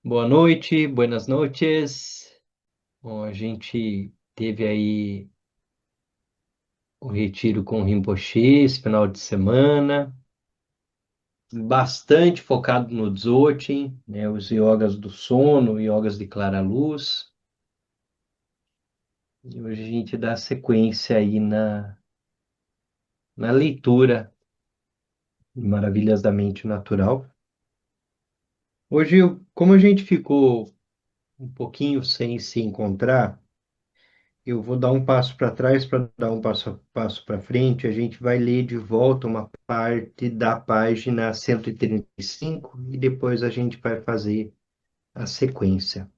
Boa noite, buenas noches. Bom, a gente teve aí o retiro com o Rinpoche esse final de semana, bastante focado no Dzogchen, né, os yogas do sono, yogas de clara luz. E hoje a gente dá sequência aí na leitura de Maravilhas da Mente Natural. Hoje, como a gente ficou um pouquinho sem se encontrar, eu vou dar um passo para trás para dar um passo para frente. A gente vai ler de volta uma parte da página 135 e depois a gente vai fazer a sequência.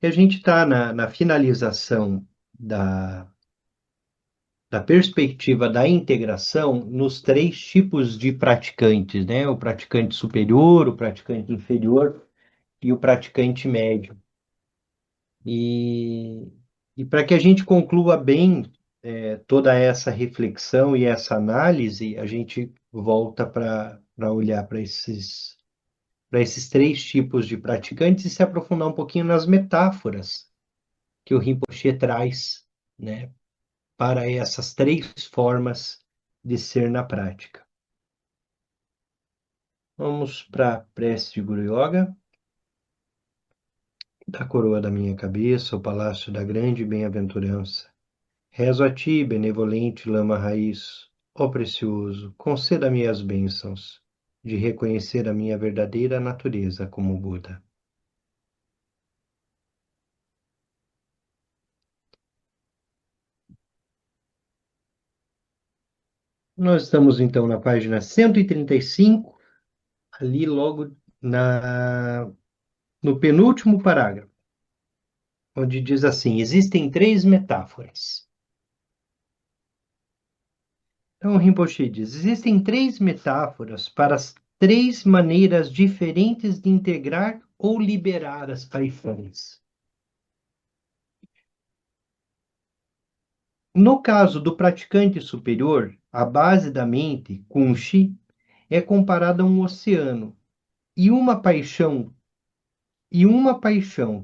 E a gente está na finalização da, da perspectiva da integração nos três tipos de praticantes, né? O praticante superior, o praticante inferior e o praticante médio. E, e para que a gente conclua bem toda essa reflexão e essa análise, a gente volta para olhar para esses três tipos de praticantes e se aprofundar um pouquinho nas metáforas que o Rinpoche traz, né, para essas três formas de ser na prática. Vamos para a prece de Guru Yoga. Da coroa da minha cabeça, o palácio da grande bem-aventurança. Rezo a ti, benevolente lama raiz, ó precioso, conceda-me as bênçãos de reconhecer a minha verdadeira natureza como Buda. Nós estamos então na página 135, ali logo no penúltimo parágrafo, onde diz assim: existem três metáforas. Então, Rinpoche diz: existem três metáforas para as três maneiras diferentes de integrar ou liberar as paixões. No caso do praticante superior, a base da mente, Kunshi, é comparada a um oceano, e uma paixão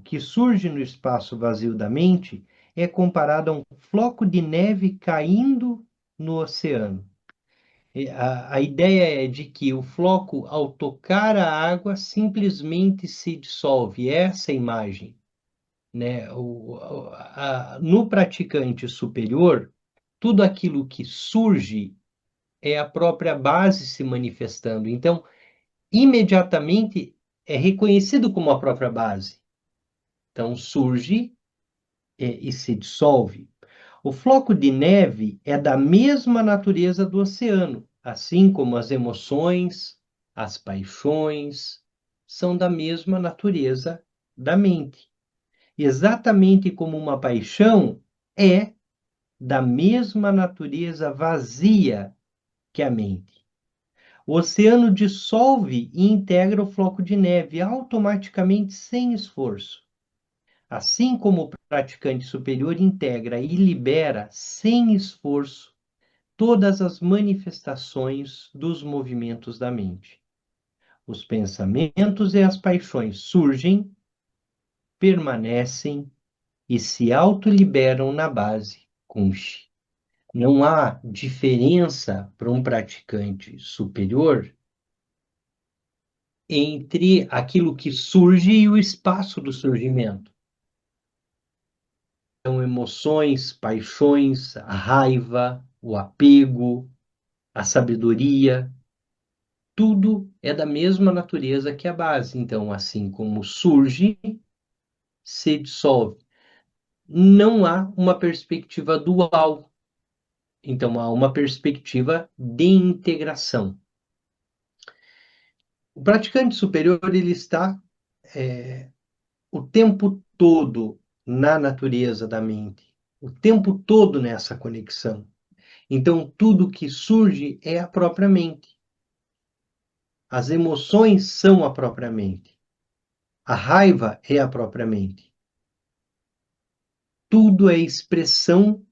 que surge no espaço vazio da mente é comparada a um floco de neve caindo no oceano. A ideia é de que o floco, ao tocar a água, simplesmente se dissolve. Essa é a imagem, né? No praticante superior, tudo aquilo que surge é a própria base se manifestando. Então, imediatamente é reconhecido como a própria base. Então, surge e se dissolve. O floco de neve é da mesma natureza do oceano, assim como as emoções, as paixões, são da mesma natureza da mente. Exatamente como uma paixão é da mesma natureza vazia que a mente. O oceano dissolve e integra o floco de neve automaticamente, sem esforço. Assim como o praticante superior integra e libera, sem esforço, todas as manifestações dos movimentos da mente. Os pensamentos e as paixões surgem, permanecem e se autoliberam na base, Kunshi. Não há diferença para um praticante superior entre aquilo que surge e o espaço do surgimento. São emoções, paixões, a raiva, o apego, a sabedoria, tudo é da mesma natureza que a base. Então, assim como surge, se dissolve. Não há uma perspectiva dual. Então, há uma perspectiva de integração. O praticante superior, ele está o tempo todo na natureza da mente, o tempo todo nessa conexão. Então, tudo que surge é a própria mente. As emoções são a própria mente. A raiva é a própria mente. Tudo é expressão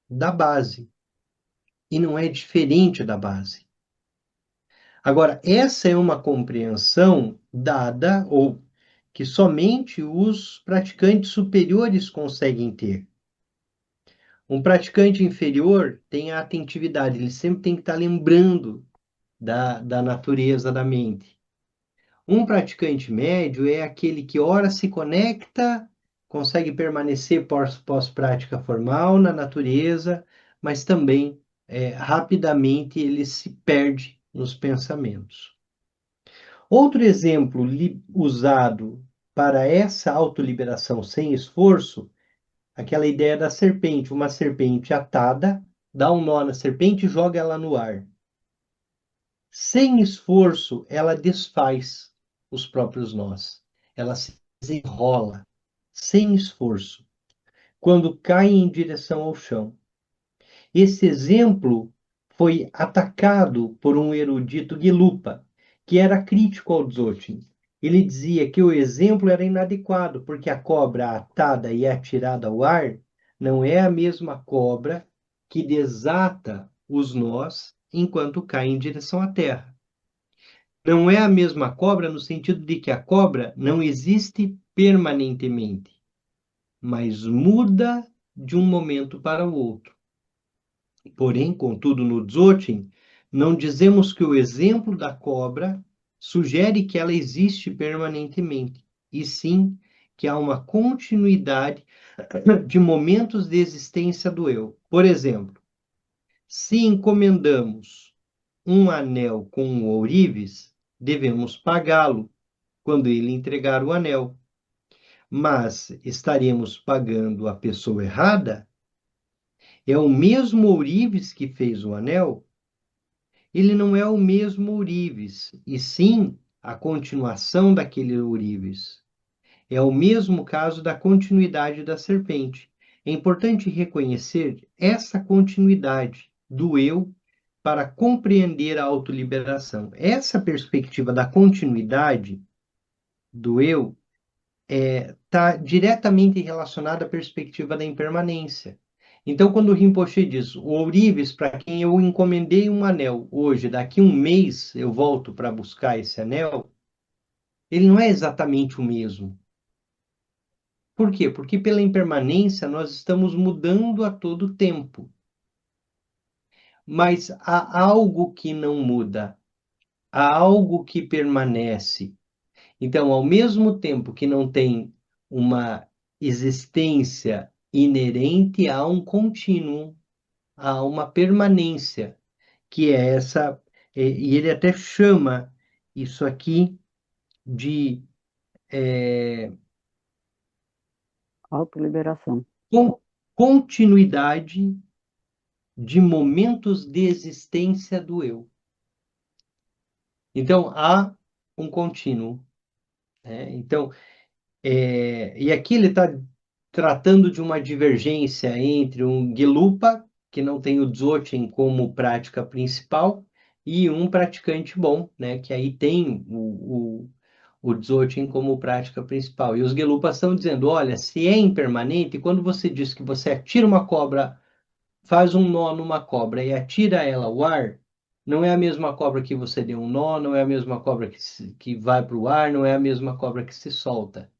da base e não é diferente da base. Agora, essa é uma compreensão dada ou que somente os praticantes superiores conseguem ter. Um praticante inferior tem a atentividade, ele sempre tem que estar lembrando da natureza da mente. Um praticante médio é aquele que, ora, se conecta, consegue permanecer pós-prática formal na natureza, mas também, rapidamente, ele se perde nos pensamentos. Outro exemplo usado para essa autoliberação sem esforço, aquela ideia da serpente, uma serpente atada, dá um nó na serpente e joga ela no ar. Sem esforço, ela desfaz os próprios nós. Ela se desenrola, sem esforço, quando cai em direção ao chão. Esse exemplo foi atacado por um erudito Guilupa, que era crítico ao Dzogchen. Ele dizia que o exemplo era inadequado, porque a cobra atada e atirada ao ar não é a mesma cobra que desata os nós enquanto cai em direção à terra. Não é a mesma cobra no sentido de que a cobra não existe permanentemente, mas muda de um momento para o outro. Porém, contudo, no Dzogchen, não dizemos que o exemplo da cobra sugere que ela existe permanentemente, e sim que há uma continuidade de momentos de existência do eu. Por exemplo, se encomendamos um anel com um ourives, devemos pagá-lo quando ele entregar o anel. Mas estaremos pagando a pessoa errada? É o mesmo ourives que fez o anel? Ele não é o mesmo ourives, e sim a continuação daquele ourives. É o mesmo caso da continuidade da serpente. É importante reconhecer essa continuidade do eu para compreender a autoliberação. Essa perspectiva da continuidade do eu está diretamente relacionada à perspectiva da impermanência. Então, quando o Rinpoche diz, o ourives, para quem eu encomendei um anel hoje, daqui um mês eu volto para buscar esse anel, ele não é exatamente o mesmo. Por quê? Porque pela impermanência nós estamos mudando a todo tempo. Mas há algo que não muda, há algo que permanece. Então, ao mesmo tempo que não tem uma existência inerente, há um contínuo, há uma permanência, que é essa, e ele até chama isso aqui de Autoliberação. continuidade de momentos de existência do eu. Então, há um contínuo, né? Então, e aqui ele está tratando de uma divergência entre um Gelupa, que não tem o Dzogchen como prática principal, e um praticante bom, né, que aí tem o Dzogchen como prática principal. E os Gelupas estão dizendo, olha, se é impermanente, quando você diz que você atira uma cobra, faz um nó numa cobra e atira ela ao ar, não é a mesma cobra que você deu um nó, não é a mesma cobra que vai para o ar, não é a mesma cobra que se solta.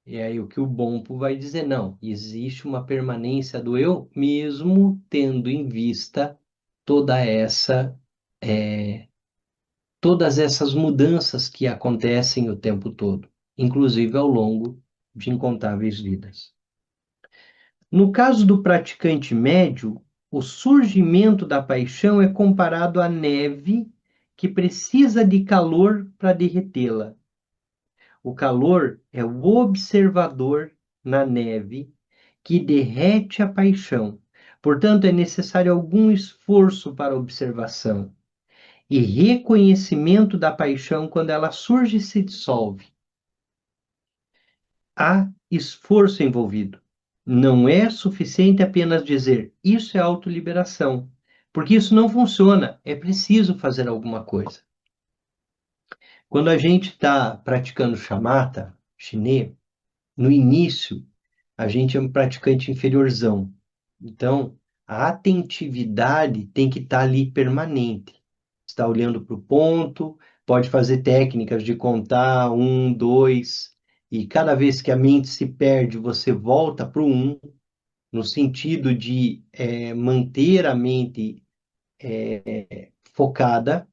E aí o que o Bompo vai dizer, não, existe uma permanência do eu, mesmo tendo em vista toda essa, é, todas essas mudanças que acontecem o tempo todo, inclusive ao longo de incontáveis vidas. No caso do praticante médio, o surgimento da paixão é comparado à neve que precisa de calor para derretê-la. O calor é o observador na neve que derrete a paixão. Portanto, é necessário algum esforço para a observação e reconhecimento da paixão quando ela surge e se dissolve. Há esforço envolvido. Não é suficiente apenas dizer isso é autoliberação, porque isso não funciona. É preciso fazer alguma coisa. Quando a gente está praticando shamatha chinês, no início, a gente é um praticante inferiorzão. Então, a atentividade tem que estar ali permanente. está olhando para o ponto, pode fazer técnicas de contar um, dois, e cada vez que a mente se perde, você volta para o um, no sentido de manter a mente focada.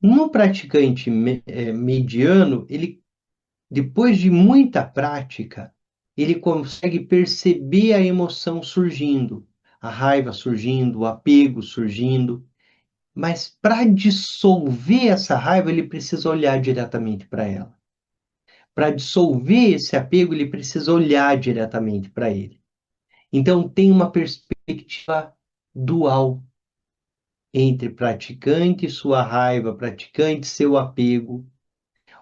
No praticante mediano, ele, depois de muita prática, ele consegue perceber a emoção surgindo, a raiva surgindo, o apego surgindo, mas para dissolver essa raiva, ele precisa olhar diretamente para ela. Para dissolver esse apego, ele precisa olhar diretamente para ele. Então, tem uma perspectiva dual entre praticante e sua raiva, praticante e seu apego.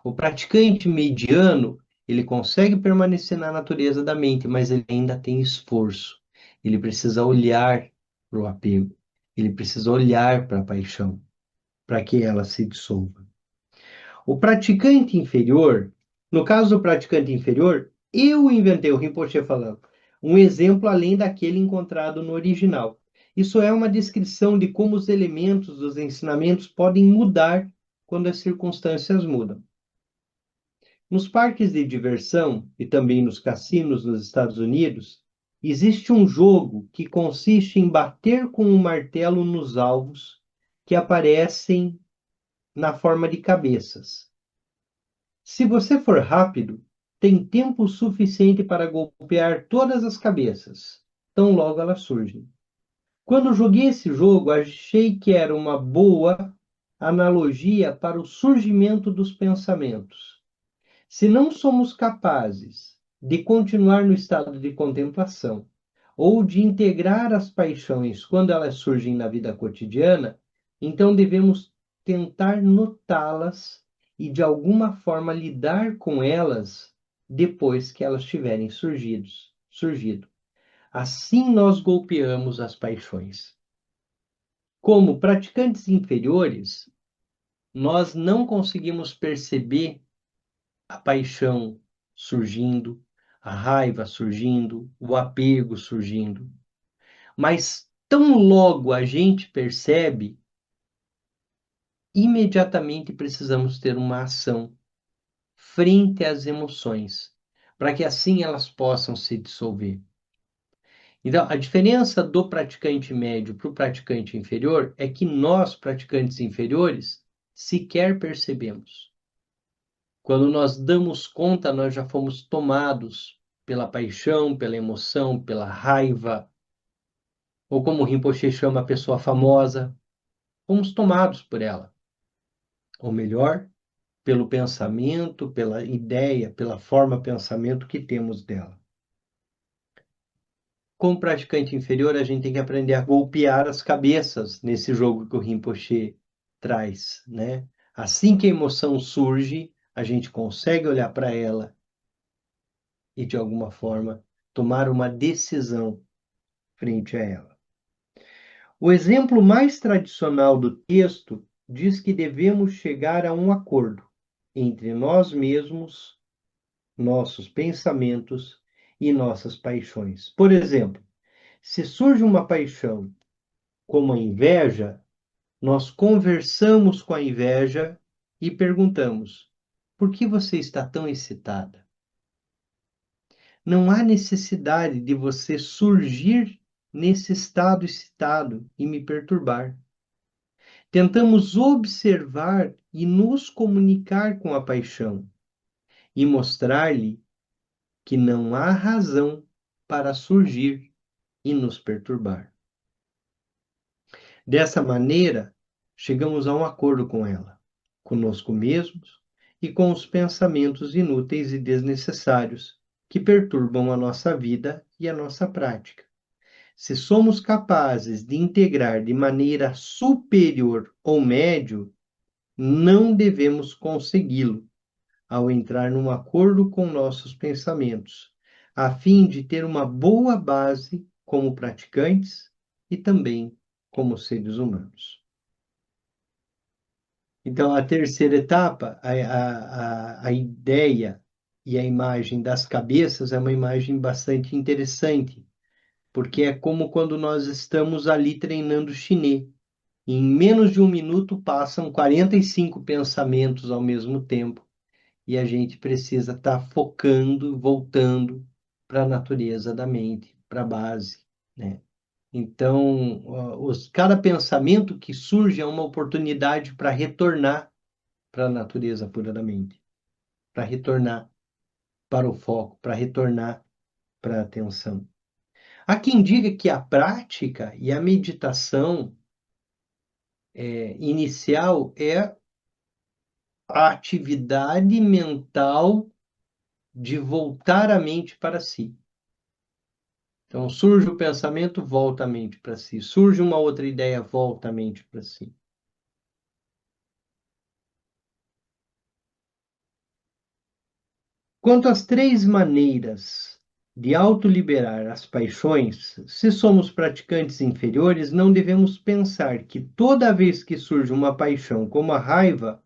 O praticante mediano, ele consegue permanecer na natureza da mente, mas ele ainda tem esforço. Ele precisa olhar para o apego, ele precisa olhar para a paixão, para que ela se dissolva. O praticante inferior, no caso do praticante inferior, eu inventei o Rinpoche falando, um exemplo além daquele encontrado no original. Isso é uma descrição de como os elementos dos ensinamentos podem mudar quando as circunstâncias mudam. Nos parques de diversão e também nos cassinos nos Estados Unidos, existe um jogo que consiste em bater com um martelo nos alvos que aparecem na forma de cabeças. Se você for rápido, tem tempo suficiente para golpear todas as cabeças, tão logo elas surgem. Quando joguei esse jogo, achei que era uma boa analogia para o surgimento dos pensamentos. Se não somos capazes de continuar no estado de contemplação ou de integrar as paixões quando elas surgem na vida cotidiana, então devemos tentar notá-las e de alguma forma lidar com elas depois que elas tiverem surgido. Assim nós golpeamos as paixões. Como praticantes inferiores, nós não conseguimos perceber a paixão surgindo, a raiva surgindo, o apego surgindo. Mas tão logo a gente percebe, imediatamente precisamos ter uma ação frente às emoções, para que assim elas possam se dissolver. Então, a diferença do praticante médio para o praticante inferior é que nós, praticantes inferiores, sequer percebemos. Quando nós damos conta, nós já fomos tomados pela paixão, pela emoção, pela raiva, ou como o Rinpoche chama a pessoa famosa, fomos tomados por ela. Ou melhor, pelo pensamento, pela ideia, pela forma pensamento que temos dela. Como praticante inferior, a gente tem que aprender a golpear as cabeças nesse jogo que o Rinpoche traz, né? Assim que a emoção surge, a gente consegue olhar para ela e, de alguma forma, tomar uma decisão frente a ela. O exemplo mais tradicional do texto diz que devemos chegar a um acordo entre nós mesmos, nossos pensamentos e nossas paixões. Por exemplo, se surge uma paixão como a inveja, nós conversamos com a inveja e perguntamos: por que você está tão excitada? Não há necessidade de você surgir nesse estado excitado e me perturbar. Tentamos observar e nos comunicar com a paixão e mostrar-lhe que não há razão para surgir e nos perturbar. Dessa maneira, chegamos a um acordo com ela, conosco mesmos e com os pensamentos inúteis e desnecessários que perturbam a nossa vida e a nossa prática. Se somos capazes de integrar de maneira superior ou médio, não devemos consegui-lo ao entrar num acordo com nossos pensamentos, a fim de ter uma boa base como praticantes e também como seres humanos. Então, a terceira etapa, a ideia e a imagem das cabeças é uma imagem bastante interessante, porque é como quando nós estamos ali treinando chinês. Em menos de um minuto passam 45 pensamentos ao mesmo tempo e a gente precisa estar focando, voltando para a natureza da mente, para a base, né? Então, cada pensamento que surge é uma oportunidade para retornar para a natureza pura da mente, para retornar para o foco, para retornar para a atenção. Há quem diga que a prática e a meditação inicial é a atividade mental de voltar a mente para si. Então, surge o pensamento, volta a mente para si. Surge uma outra ideia, volta a mente para si. Quanto às três maneiras de autoliberar as paixões, se somos praticantes inferiores, não devemos pensar que toda vez que surge uma paixão, como a raiva,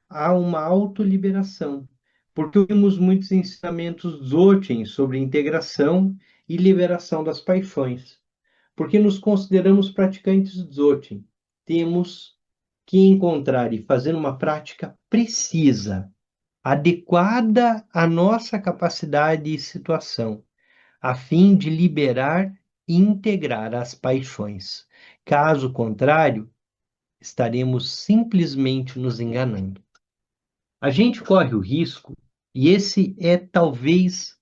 há uma autoliberação, porque ouvimos muitos ensinamentos Dzogchen sobre integração e liberação das paixões. Porque nos consideramos praticantes Dzogchen, temos que encontrar e fazer uma prática precisa, adequada à nossa capacidade e situação, a fim de liberar e integrar as paixões. Caso contrário, estaremos simplesmente nos enganando. A gente corre o risco, e esse é talvez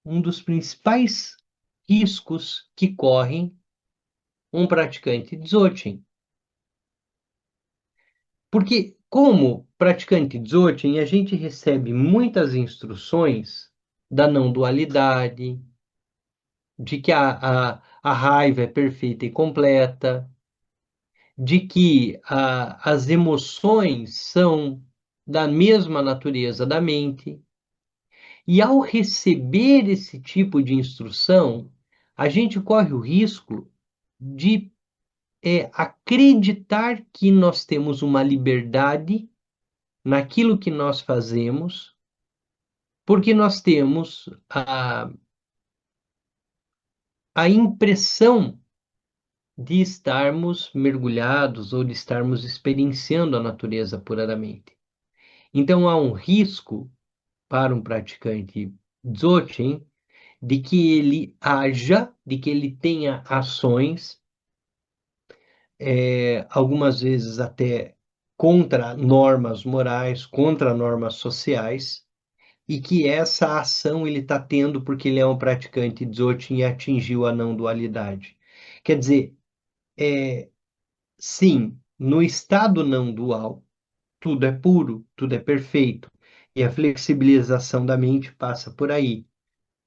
um dos principais riscos que correm um praticante Dzogchen. Porque, como praticante Dzogchen, a gente recebe muitas instruções da não dualidade, de que a raiva é perfeita e completa, de que as emoções são da mesma natureza da mente. E ao receber esse tipo de instrução, a gente corre o risco de acreditar que nós temos uma liberdade naquilo que nós fazemos, porque nós temos a impressão de estarmos mergulhados ou de estarmos experienciando a natureza puramente. Então há um risco para um praticante Dzogchen de que ele haja, de que ele tenha ações, algumas vezes até contra normas morais, contra normas sociais, e que essa ação ele está tendo porque ele é um praticante Dzogchen e atingiu a não dualidade. Quer dizer, sim, no estado não dual, tudo é puro, tudo é perfeito, e a flexibilização da mente passa por aí.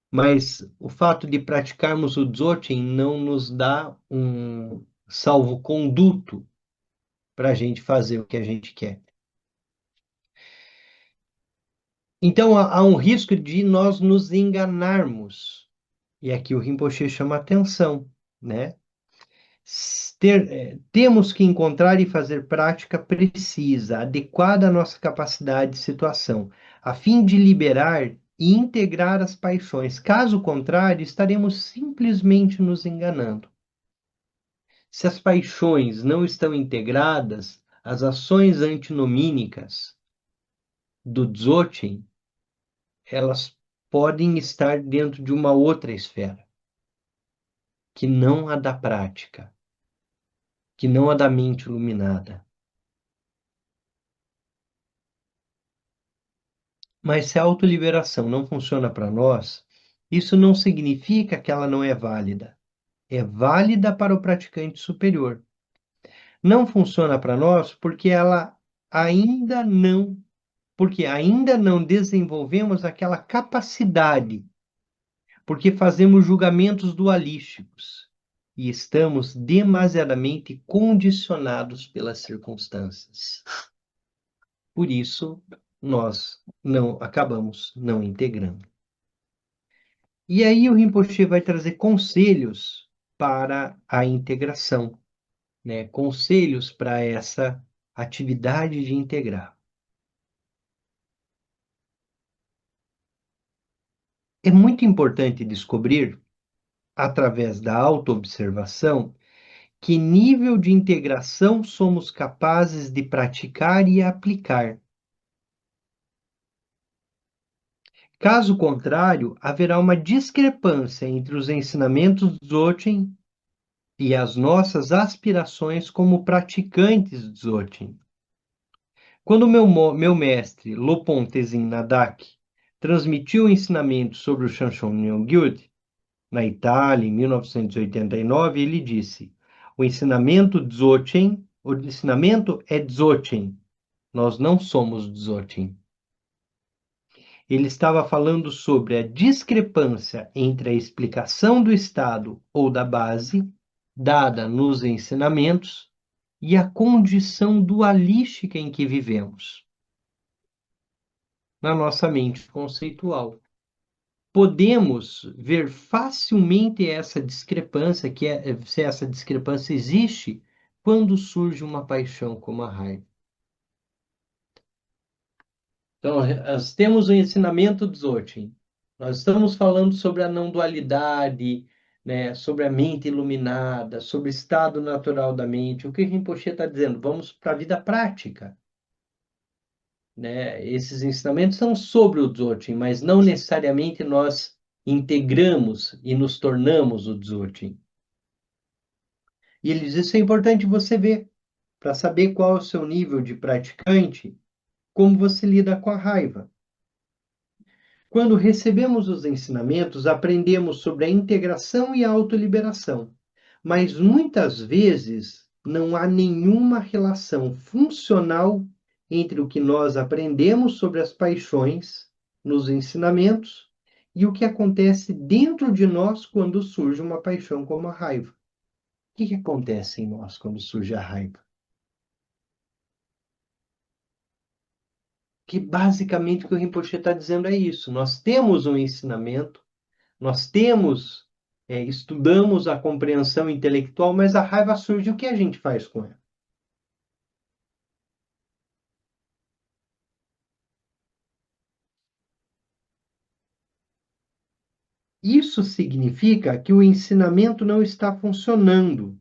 Mas o fato de praticarmos o Dzogchen não nos dá um salvo-conduto para a gente fazer o que a gente quer. Então há um risco de nós nos enganarmos. E aqui o Rinpoche chama atenção, né? Temos que encontrar e fazer prática precisa, adequada à nossa capacidade e situação, a fim de liberar e integrar as paixões. Caso contrário, estaremos simplesmente nos enganando. Se as paixões não estão integradas, as ações antinomínicas do Dzogchen, elas podem estar dentro de uma outra esfera, que não a da prática, que não a da mente iluminada. Mas se a autoliberação não funciona para nós, isso não significa que ela não é válida. É válida para o praticante superior. Não funciona para nós porque ainda não desenvolvemos aquela capacidade, porque fazemos julgamentos dualísticos e estamos demasiadamente condicionados pelas circunstâncias. Por isso, nós não acabamos não integrando. E aí o Rinpoche vai trazer conselhos para a integração, né? Conselhos para essa atividade de integrar. É muito importante descobrir, através da autoobservação, Que nível de integração somos capazes de praticar e aplicar? Caso contrário, haverá uma discrepância entre os ensinamentos Dzogchen e as nossas aspirações como praticantes Dzogchen. Quando meu mestre, Lopon Tenzin Nadak, transmitiu o ensinamento sobre o Shanshonin Gyud, na Itália, em 1989, ele disse: o ensinamento Dzogchen, o ensinamento é Dzogchen, nós não somos Dzogchen. Ele estava falando sobre a discrepância entre a explicação do estado ou da base, dada nos ensinamentos, e a condição dualística em que vivemos, na nossa mente conceitual. Podemos ver facilmente essa discrepância, se essa discrepância existe, quando surge uma paixão como a raiva. Então, nós temos o ensinamento do Dzogchen. Nós estamos falando sobre a não dualidade, né, sobre a mente iluminada, sobre o estado natural da mente. O que Rinpoche está dizendo? Vamos para a vida prática. Né? Esses ensinamentos são sobre o Dzogchen, mas não necessariamente nós integramos e nos tornamos o Dzogchen. E ele diz, isso é importante você ver, para saber qual é o seu nível de praticante, como você lida com a raiva. Quando recebemos os ensinamentos, aprendemos sobre a integração e a autoliberação, mas muitas vezes não há nenhuma relação funcional entre o que nós aprendemos sobre as paixões nos ensinamentos e o que acontece dentro de nós quando surge uma paixão como a raiva. O que acontece em nós quando surge a raiva? Que basicamente o que o Rinpoche está dizendo é isso. Nós temos um ensinamento, nós temos, estudamos a compreensão intelectual, mas a raiva surge, o que a gente faz com ela? Isso significa que o ensinamento não está funcionando.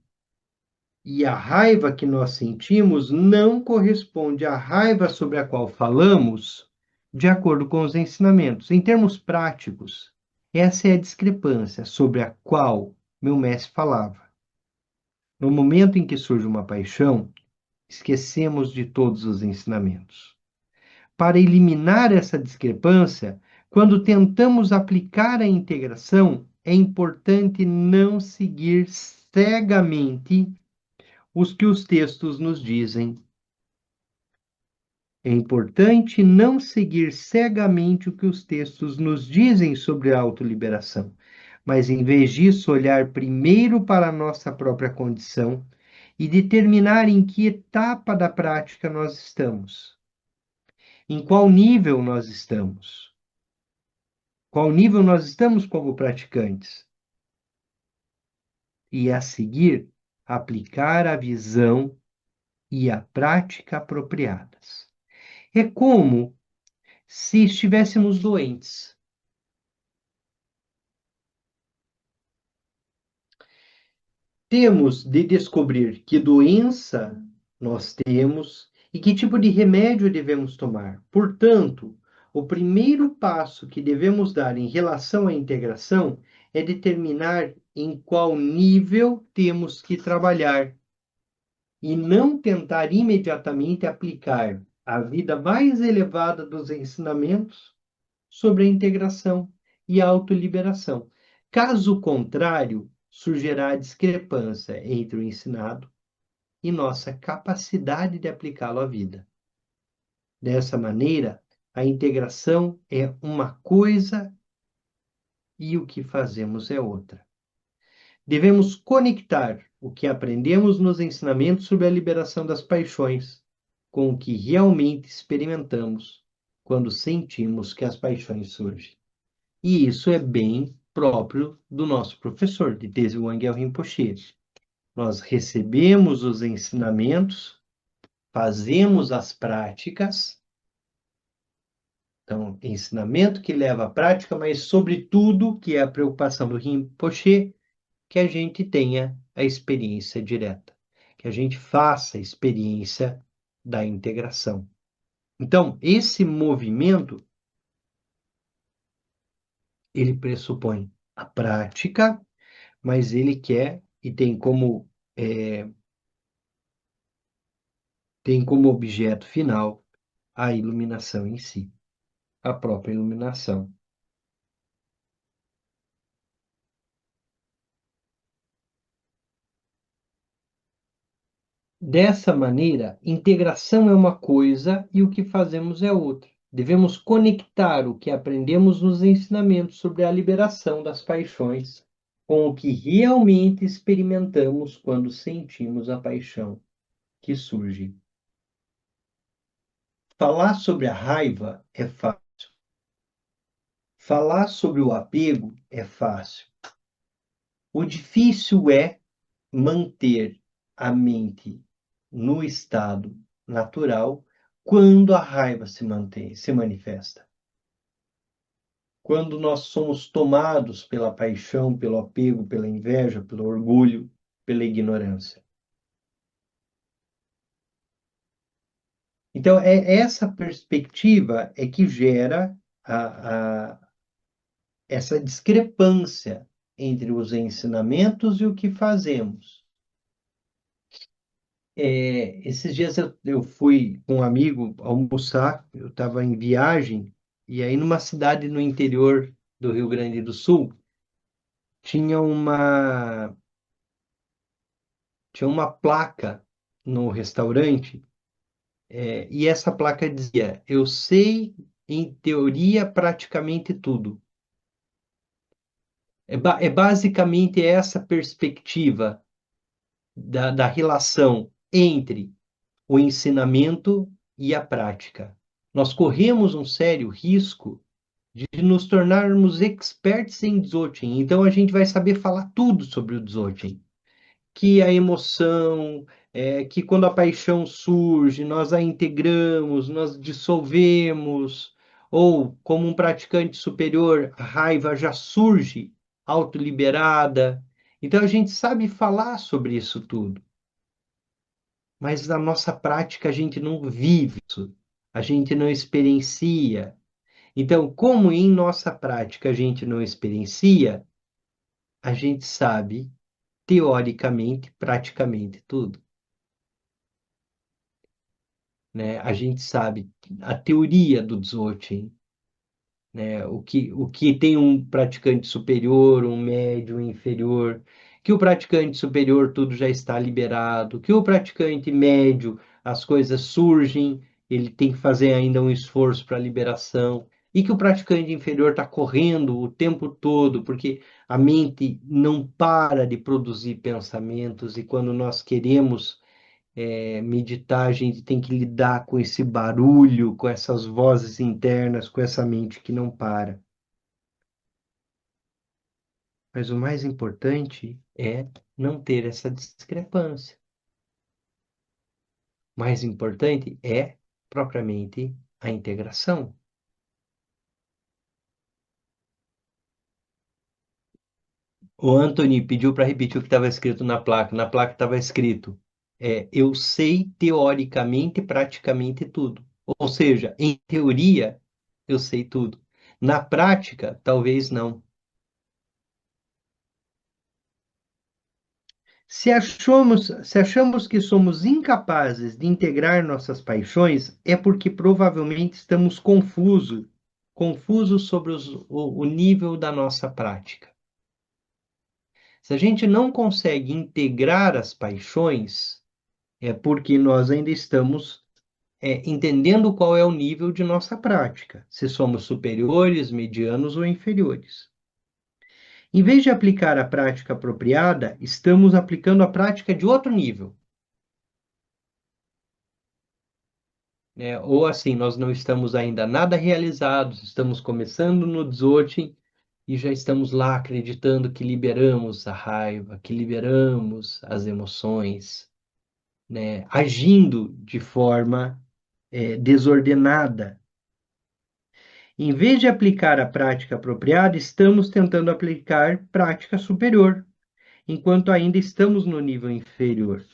E a raiva que nós sentimos não corresponde à raiva sobre a qual falamos, de acordo com os ensinamentos. Em termos práticos, essa é a discrepância sobre a qual meu mestre falava. No momento em que surge uma paixão, esquecemos de todos os ensinamentos. Para eliminar essa discrepância, quando tentamos aplicar a integração, é importante não seguir cegamente os que os textos nos dizem. É importante não seguir cegamente o que os textos nos dizem sobre a autoliberação, mas em vez disso, olhar primeiro para a nossa própria condição e determinar em que etapa da prática nós estamos, em qual nível nós estamos, qual nível nós estamos como praticantes, e a seguir aplicar a visão e a prática apropriadas. É como se estivéssemos doentes. Temos de descobrir que doença nós temos e que tipo de remédio devemos tomar. Portanto, o primeiro passo que devemos dar em relação à integração é determinar em qual nível temos que trabalhar e não tentar imediatamente aplicar a vida mais elevada dos ensinamentos sobre a integração e a autoliberação. Caso contrário, surgirá a discrepância entre o ensinado e nossa capacidade de aplicá-lo à vida. Dessa maneira, a integração é uma coisa e o que fazemos é outra. Devemos conectar o que aprendemos nos ensinamentos sobre a liberação das paixões com o que realmente experimentamos quando sentimos que as paixões surgem. E isso é bem próprio do nosso professor, de Teze Wangyal Rinpoche. Nós recebemos os ensinamentos, fazemos as práticas, então, ensinamento que leva à prática, mas, sobretudo, que é a preocupação do Rinpoche, que a gente tenha a experiência direta, que a gente faça a experiência da integração. Então, esse movimento, ele pressupõe a prática, mas ele quer e tem como objeto final a iluminação em si, a própria iluminação. Dessa maneira, integração é uma coisa e o que fazemos é outra. Devemos conectar o que aprendemos nos ensinamentos sobre a liberação das paixões com o que realmente experimentamos quando sentimos a paixão que surge. Falar sobre a raiva é fácil. Falar sobre o apego é fácil. O difícil é manter a mente no estado natural quando a raiva se manifesta. Quando nós somos tomados pela paixão, pelo apego, pela inveja, pelo orgulho, pela ignorância. Então, essa perspectiva é que gera essa discrepância entre os ensinamentos e o que fazemos. Esses dias eu fui com um amigo almoçar, eu estava em viagem, e aí numa cidade no interior do Rio Grande do Sul, tinha uma, tinha uma placa no restaurante, e essa placa dizia: Eu sei, em teoria, praticamente tudo. É basicamente essa perspectiva da relação entre o ensinamento e a prática. Nós corremos um sério risco de nos tornarmos experts em Dzogchen. Então a gente vai saber falar tudo sobre o Dzogchen, que a emoção, que quando a paixão surge, nós a integramos, nós dissolvemos, ou como um praticante superior, a raiva já surge autoliberada. Então a gente sabe falar sobre isso tudo, mas na nossa prática a gente não vive isso, a gente não experiencia. Então, como em nossa prática a gente não experiencia, a gente sabe, teoricamente, praticamente tudo, né? A gente sabe a teoria do Dzogchen, né? O que tem um praticante superior, um médio, um inferior, que o praticante superior tudo já está liberado, que o praticante médio as coisas surgem, ele tem que fazer ainda um esforço para a liberação, e que o praticante inferior está correndo o tempo todo, porque a mente não para de produzir pensamentos, e quando nós queremos meditar, a gente tem que lidar com esse barulho, com essas vozes internas, com essa mente que não para. Mas o mais importante é não ter essa discrepância. O mais importante é, propriamente, a integração. O Anthony pediu para repetir o que estava escrito na placa. Na placa estava escrito: eu sei teoricamente praticamente tudo. Ou seja, em teoria, eu sei tudo. Na prática, talvez não. Se achamos que somos incapazes de integrar nossas paixões, é porque provavelmente estamos confusos sobre o nível da nossa prática. Se a gente não consegue integrar as paixões, é porque nós ainda estamos entendendo qual é o nível de nossa prática, se somos superiores, medianos ou inferiores. Em vez de aplicar a prática apropriada, estamos aplicando a prática de outro nível. Ou assim, nós não estamos ainda nada realizados, estamos começando no Dzogchen e já estamos lá acreditando que liberamos a raiva, que liberamos as emoções, né? Agindo de forma desordenada. Em vez de aplicar a prática apropriada, estamos tentando aplicar prática superior. enquanto ainda estamos no nível inferior.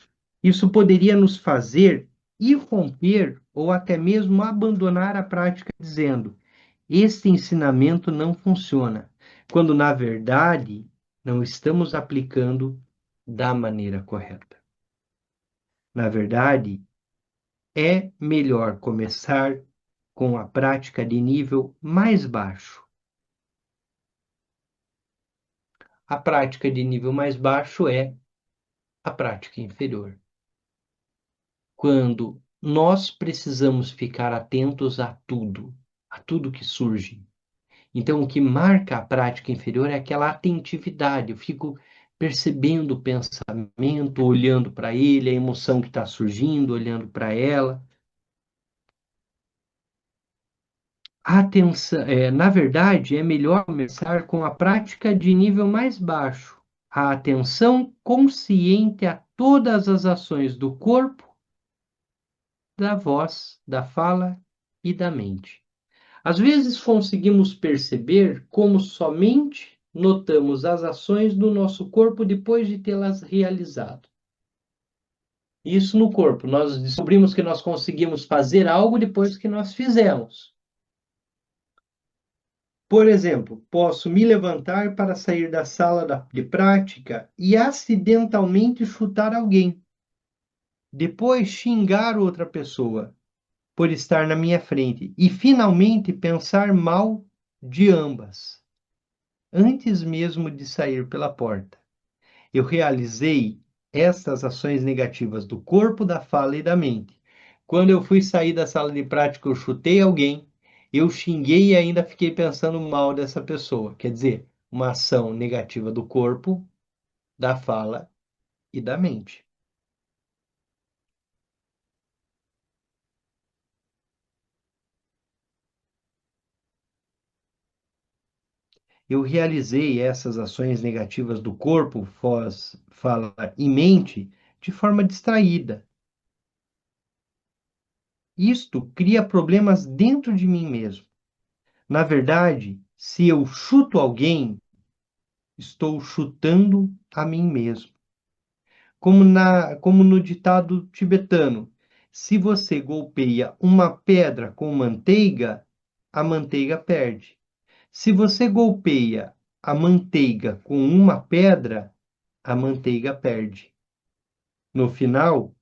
Isso poderia nos fazer irromper ou até mesmo abandonar a prática dizendo: este ensinamento não funciona, quando na verdade não estamos aplicando da maneira correta. Na verdade, é melhor começar com a prática de nível mais baixo. A prática de nível mais baixo é a prática inferior. Quando nós precisamos ficar atentos a tudo que surge. Então, o que marca a prática inferior é aquela atentividade. Eu fico percebendo o pensamento, olhando para ele, a emoção que está surgindo, olhando para ela. A atenção, na verdade, é melhor começar com a prática de nível mais baixo. A atenção consciente a todas as ações do corpo, da voz, da fala e da mente. Às vezes conseguimos perceber como somente notamos as ações do nosso corpo depois de tê-las realizado. Isso no corpo. Nós descobrimos que nós conseguimos fazer algo depois que nós fizemos. Por exemplo, posso me levantar para sair da sala de prática e acidentalmente chutar alguém. Depois xingar outra pessoa por estar na minha frente e finalmente pensar mal de ambas, antes mesmo de sair pela porta. Eu realizei estas ações negativas do corpo, da fala e da mente. Quando eu fui sair da sala de prática, eu chutei alguém, eu xinguei e ainda fiquei pensando mal dessa pessoa. Quer dizer, uma ação negativa do corpo, da fala e da mente. Eu realizei essas ações negativas do corpo, voz, fala e mente de forma distraída. Isto cria problemas dentro de mim mesmo. Na verdade, se eu chuto alguém, estou chutando a mim mesmo. Como no ditado tibetano, se você golpeia uma pedra com manteiga, a manteiga perde. Se você golpeia a manteiga com uma pedra, a manteiga perde. No final,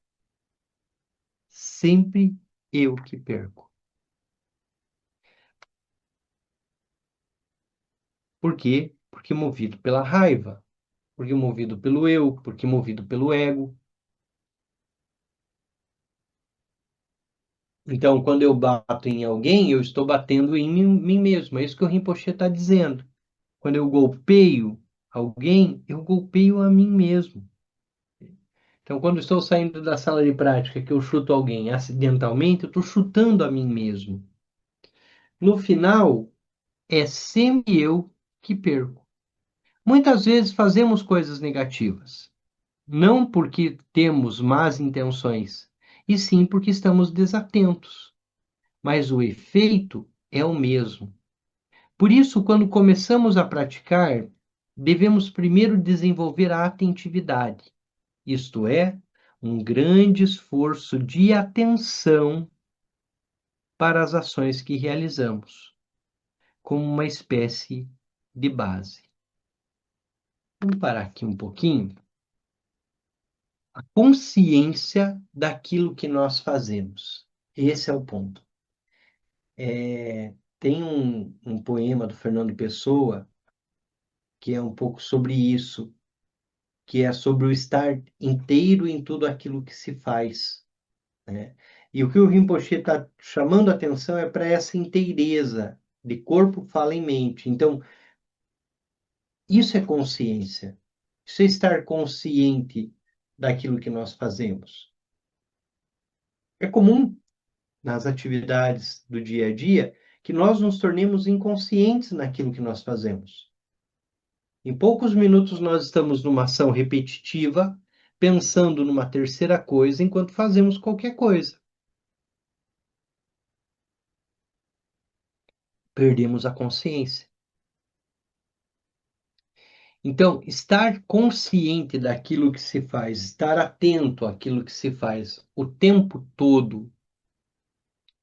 sempre eu que perco. Por quê? Porque movido pela raiva, porque movido pelo eu, porque movido pelo ego. Então, quando eu bato em alguém, eu estou batendo em mim mesmo. É isso que o Rinpoche está dizendo. Quando eu golpeio alguém, eu golpeio a mim mesmo. Então, quando eu estou saindo da sala de prática, que eu chuto alguém acidentalmente, eu estou chutando a mim mesmo. No final, é sempre eu que perco. Muitas vezes fazemos coisas negativas, não porque temos más intenções, e sim porque estamos desatentos. Mas o efeito é o mesmo. Por isso, quando começamos a praticar, devemos primeiro desenvolver a atentividade, isto é, um grande esforço de atenção para as ações que realizamos, como uma espécie de base. Vamos parar aqui um pouquinho. A consciência daquilo que nós fazemos. Esse é o ponto. Tem um poema do Fernando Pessoa que é um pouco sobre isso, que é sobre o estar inteiro em tudo aquilo que se faz, né? E o que o Rinpoche está chamando a atenção é para essa inteireza de corpo, fala e mente. Então, isso é consciência. Isso é estar consciente daquilo que nós fazemos. É comum nas atividades do dia a dia que nós nos tornemos inconscientes naquilo que nós fazemos. Em poucos minutos nós estamos numa ação repetitiva, pensando numa terceira coisa enquanto fazemos qualquer coisa. Perdemos a consciência. Então, estar consciente daquilo que se faz, estar atento àquilo que se faz o tempo todo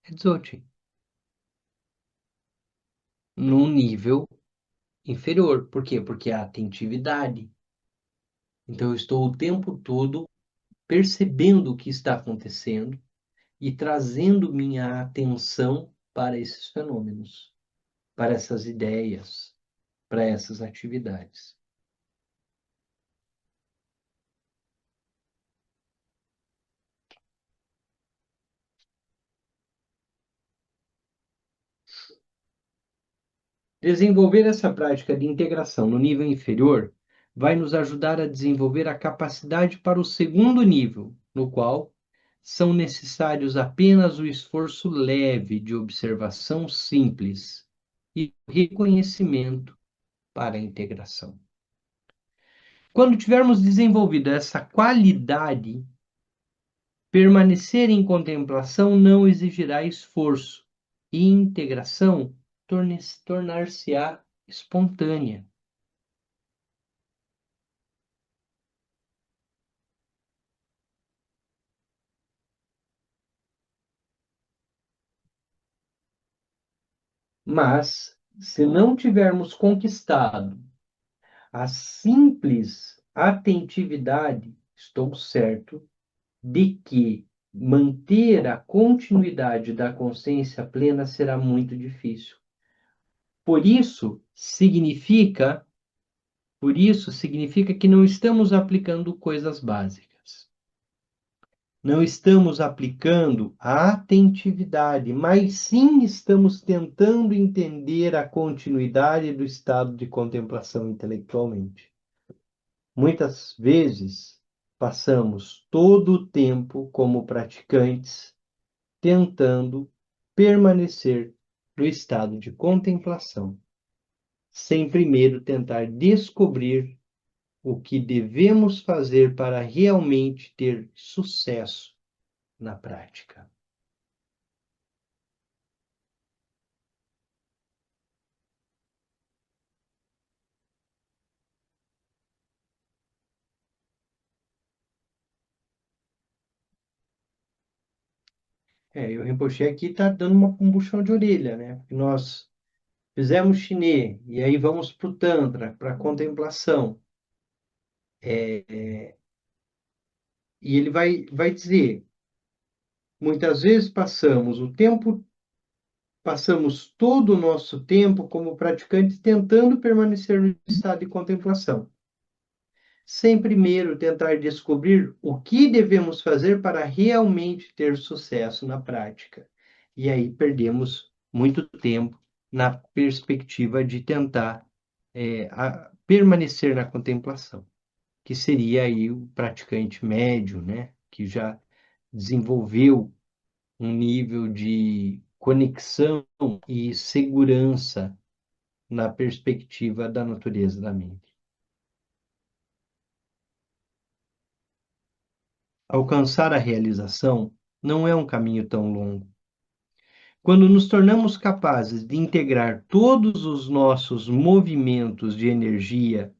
é Dzogchen, num nível inferior. Por quê? Porque é a atentividade. Então, eu estou o tempo todo percebendo o que está acontecendo e trazendo minha atenção para esses fenômenos, para essas ideias, para essas atividades. Desenvolver essa prática de integração no nível inferior vai nos ajudar a desenvolver a capacidade para o segundo nível, no qual são necessários apenas o esforço leve de observação simples e reconhecimento para a integração. Quando tivermos desenvolvido essa qualidade, permanecer em contemplação não exigirá esforço e integração tornar-se-á espontânea. Mas, se não tivermos conquistado a simples atentividade, estou certo de que manter a continuidade da consciência plena será muito difícil. Por isso, significa, por isso significa que não estamos aplicando coisas básicas. Não estamos aplicando a atentividade, mas sim estamos tentando entender a continuidade do estado de contemplação intelectualmente. Muitas vezes passamos todo o tempo como praticantes tentando permanecer no estado de contemplação, sem primeiro tentar descobrir o que devemos fazer para realmente ter sucesso na prática. E o Rinpoche aqui está dando um puxão de orelha, né? Porque nós fizemos chinê, e aí vamos para o Tantra, para a contemplação. E ele vai dizer, muitas vezes passamos todo o nosso tempo como praticantes tentando permanecer no estado de contemplação, sem primeiro tentar descobrir o que devemos fazer para realmente ter sucesso na prática. E aí perdemos muito tempo na perspectiva de tentar permanecer na contemplação, que seria aí o praticante médio, né, que já desenvolveu um nível de conexão e segurança na perspectiva da natureza da mente. Alcançar a realização não é um caminho tão longo. Quando nos tornamos capazes de integrar todos os nossos movimentos de energia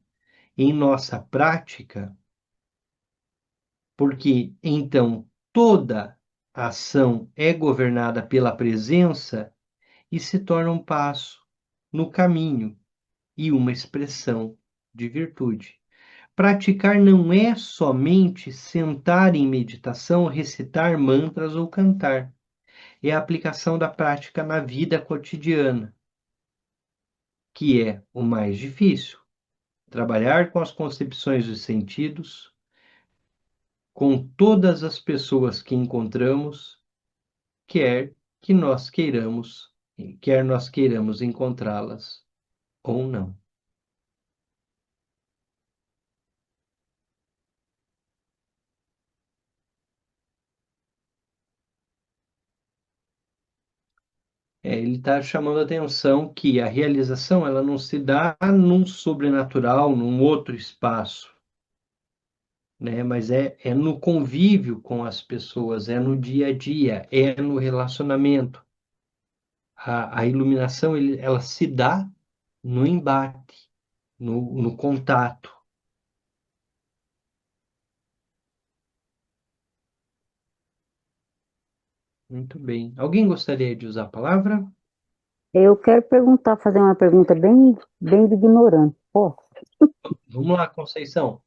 em nossa prática, porque então toda ação é governada pela presença e se torna um passo no caminho e uma expressão de virtude. Praticar não é somente sentar em meditação, recitar mantras ou cantar. É a aplicação da prática na vida cotidiana, que é o mais difícil. Trabalhar com as concepções dos sentidos, com todas as pessoas que encontramos, quer que nós queiramos, quer nós queiramos encontrá-las ou não. Ele está chamando a atenção que a realização ela não se dá num sobrenatural, num outro espaço, né? Mas é no convívio com as pessoas, é no dia a dia, é no relacionamento. A iluminação ela se dá no embate, no contato. Muito bem. Alguém gostaria de usar a palavra? Eu quero perguntar, fazer uma pergunta bem de ignorante. Posso? Vamos lá, Conceição.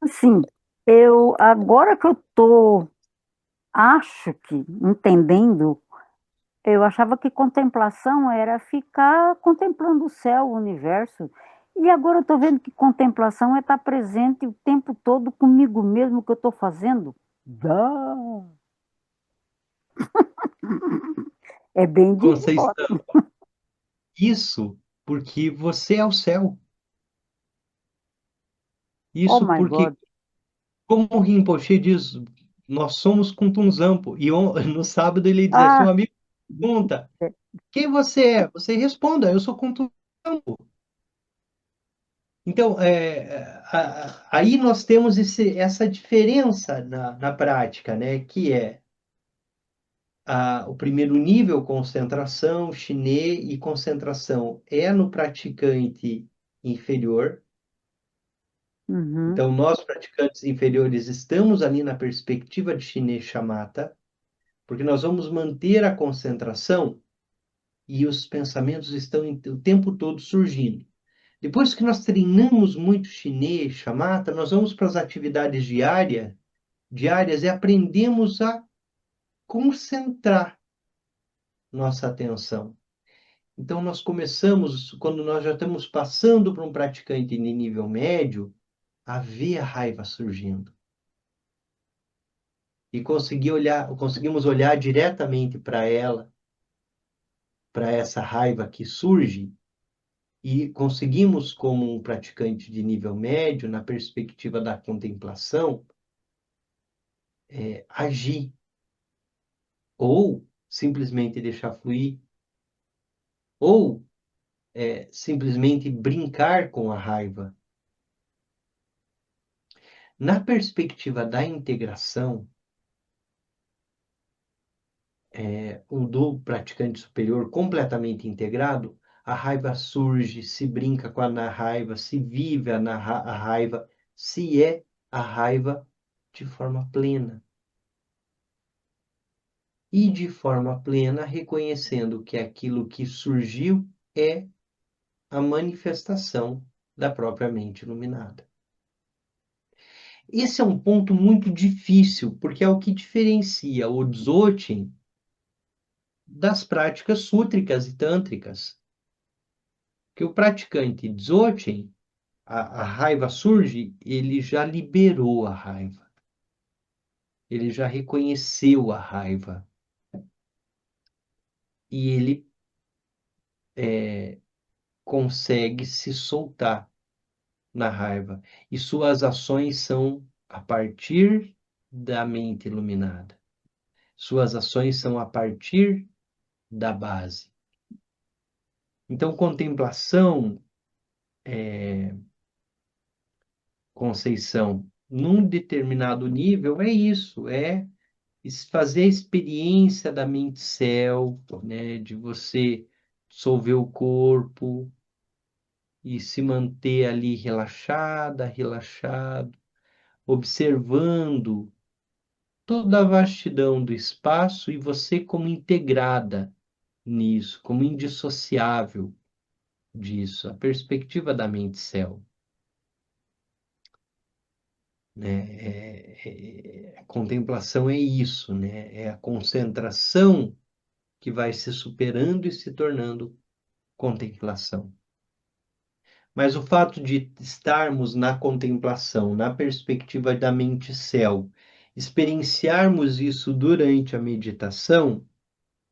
Assim, eu agora que eu tô, acho que entendendo, eu achava que contemplação era ficar contemplando o céu, o universo. E agora eu estou vendo que contemplação é estar presente o tempo todo comigo mesmo que eu estou fazendo. Dá. É bem de Conceição, idiota. isso porque você é o céu. Oh Isso my porque, God. como o Rinpoche diz, nós somos Kuntunzampo. E no sábado ele dizia, se um Ah, amigo pergunta, quem você é? Você responda, eu sou Kuntunzampo. Então, aí nós temos essa diferença na prática, né? Que é o primeiro nível, concentração, chinê e concentração é no praticante inferior. uhum, Então, nós, praticantes inferiores, estamos ali na perspectiva de chinê chamata, porque nós vamos manter a concentração e os pensamentos estão o tempo todo surgindo. Depois que nós treinamos muito chinês, chamata, nós vamos para as atividades diárias e aprendemos a concentrar nossa atenção. Então, nós começamos, quando nós já estamos passando para um praticante de nível médio, a ver a raiva surgindo. E conseguimos olhar diretamente para ela, para essa raiva que surge, e conseguimos, como um praticante de nível médio, na perspectiva da contemplação, agir, ou simplesmente deixar fluir, ou simplesmente brincar com a raiva. Na perspectiva da integração, o do praticante superior completamente integrado, a raiva surge, se brinca com a raiva, se vive a raiva, se é a raiva de forma plena. E de forma plena, reconhecendo que aquilo que surgiu é a manifestação da própria mente iluminada. Esse é um ponto muito difícil, porque é o que diferencia o Dzogchen das práticas sútricas e tântricas. Que o praticante Dzogchen, a raiva surge, ele já liberou a raiva. Ele já reconheceu a raiva. E ele consegue se soltar na raiva. E suas ações são a partir da mente iluminada. Suas ações são a partir da base. Então, contemplação, Conceição, num determinado nível, é isso, fazer a experiência da mente céu, né, de você dissolver o corpo e se manter ali relaxada, relaxado, observando toda a vastidão do espaço e você como integrada nisso, como indissociável disso, a perspectiva da mente céu, né? A contemplação é isso, né? É a concentração que vai se superando e se tornando contemplação. Mas o fato de estarmos na contemplação, na perspectiva da mente céu, experienciarmos isso durante a meditação,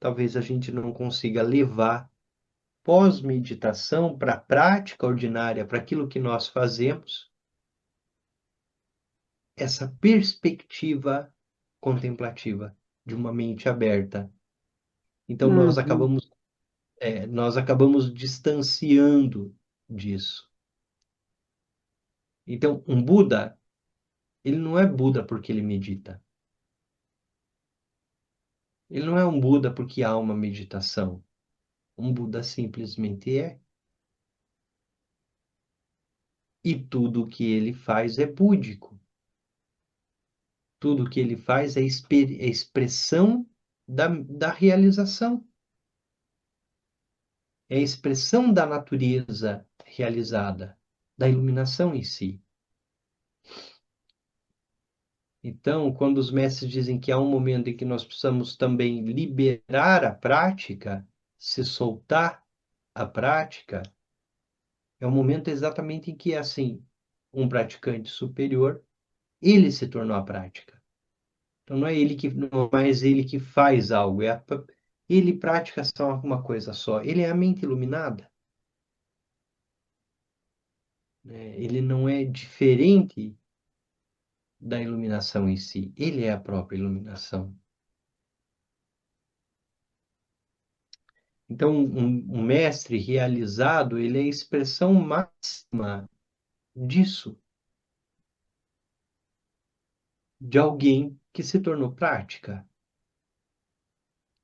talvez a gente não consiga levar pós-meditação para a prática ordinária, para aquilo que nós fazemos, essa perspectiva contemplativa de uma mente aberta. Então uhum. nós acabamos distanciando disso. Então, um Buda, ele não é Buda porque ele medita. Ele não é um Buda porque há uma meditação. Um Buda simplesmente é. E tudo que ele faz é búdico. Tudo que ele faz é expressão da realização, é a expressão da natureza realizada, da iluminação em si. Então, quando os mestres dizem que há um momento em que nós precisamos também liberar a prática, se soltar a prática, é o momento exatamente em que, assim, um praticante superior, ele se tornou a prática. Então, não é mais ele que faz algo, ele pratica só uma coisa só. Ele é a mente iluminada, né? Ele não é diferente da iluminação em si. Ele é a própria iluminação. Então, um mestre realizado, ele é a expressão máxima disso, de alguém que se tornou prática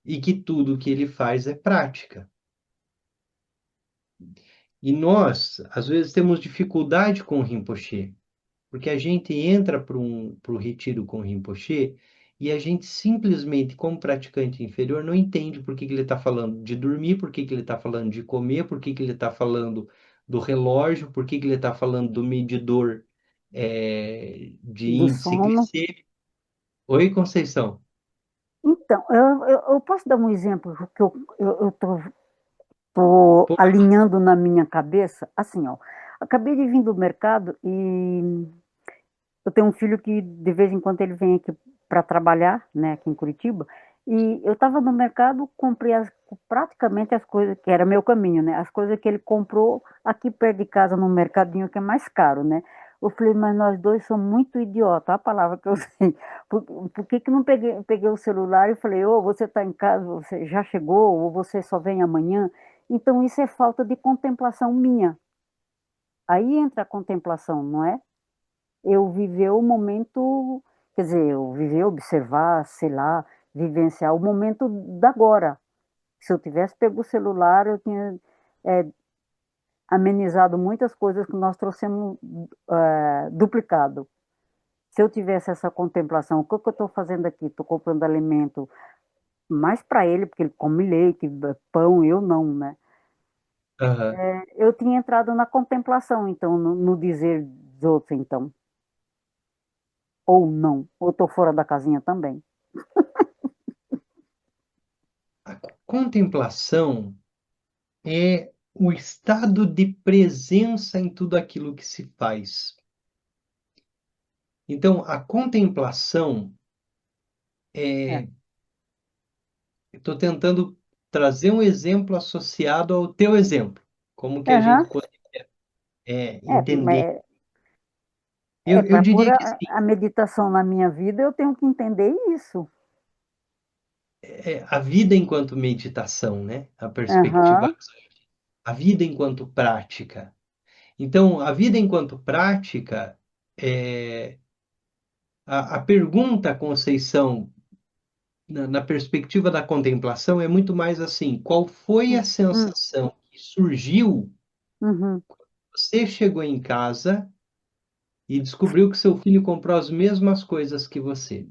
e que tudo que ele faz é prática. E nós, às vezes, temos dificuldade com o Rinpoche, porque a gente entra para o retiro com o Rinpoche e a gente simplesmente, como praticante inferior, não entende por que que ele está falando de dormir, por que que ele está falando de comer, por que que ele está falando do relógio, por que que ele está falando do medidor, de do índice sono. glicêmico. Oi, Conceição. Então, eu posso dar um exemplo que eu tô Pô, alinhando na minha cabeça? Assim, ó, acabei de vir do mercado e eu tenho um filho que de vez em quando ele vem aqui para trabalhar, né, aqui em Curitiba, e eu estava no mercado, comprei praticamente as coisas, que era meu caminho, né, as coisas que ele comprou aqui perto de casa no mercadinho que é mais caro, né. Eu falei, mas nós dois somos muito idiotas, a palavra que eu sei. Por que que não peguei o celular e falei, ô, você está em casa, você já chegou, ou você só vem amanhã? Então isso é falta de contemplação minha. Aí entra a contemplação, não é? Eu viver o momento, quer dizer, eu viver, observar, sei lá, vivenciar o momento da agora. Se eu tivesse pego o celular, eu tinha é, amenizado muitas coisas que nós trouxemos duplicado. Se eu tivesse essa contemplação, o que eu estou fazendo aqui? Estou comprando alimento mais para ele, porque ele come leite, pão, eu não, né? aham. Eu tinha entrado na contemplação, então, no dizer dos outros, então. Ou não, ou estou fora da casinha também. A contemplação é o estado de presença em tudo aquilo que se faz. Então, a contemplação, É. estou tentando trazer um exemplo associado ao teu exemplo, como que a gente Aham. pode É, entender. Eu para pôr diria que assim, a meditação na minha vida, eu tenho que entender isso. a vida enquanto meditação, né? A perspectiva, Aham. a vida enquanto prática. Então, a vida enquanto prática, é, a pergunta, Conceição, na perspectiva da contemplação, é muito mais assim: qual foi a Hum, sensação que surgiu? uhum. Você chegou em casa e descobriu que seu filho comprou as mesmas coisas que você.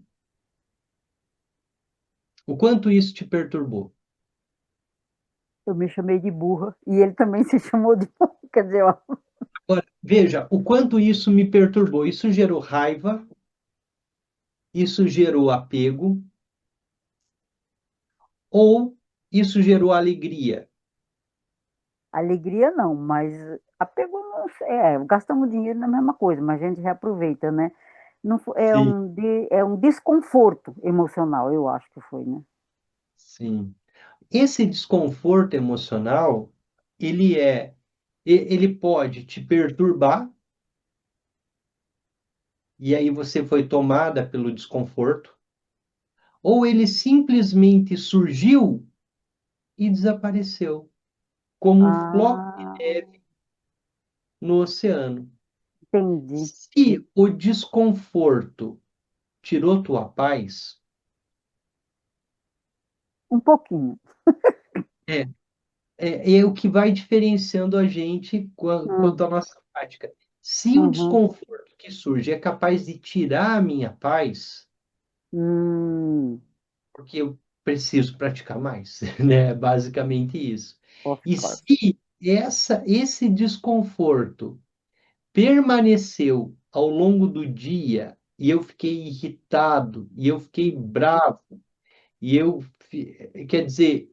O quanto isso te perturbou? Eu me chamei de burra e ele também se chamou de burra. Quer dizer, ó, Agora, veja, o quanto isso me perturbou. Isso gerou raiva, isso gerou apego, ou isso gerou alegria? alegria não, mas apego, não sei, gastamos dinheiro na mesma coisa, mas a gente reaproveita, né? Não, Sim. é um desconforto emocional, eu acho que foi, né? Sim. Esse desconforto emocional, ele pode te perturbar, e aí você foi tomada pelo desconforto, ou ele simplesmente surgiu e desapareceu, como um floco de Ah, neve no oceano. entendi. Se o desconforto tirou tua paz, Um pouquinho. é, é o que vai diferenciando a gente quanto Hum, à nossa prática. Se o Uhum. desconforto que surge é capaz de tirar a minha paz, Hum. porque eu preciso praticar mais, né? Basicamente isso. Of E course. se esse desconforto permaneceu ao longo do dia e eu fiquei irritado e eu fiquei bravo e quer dizer,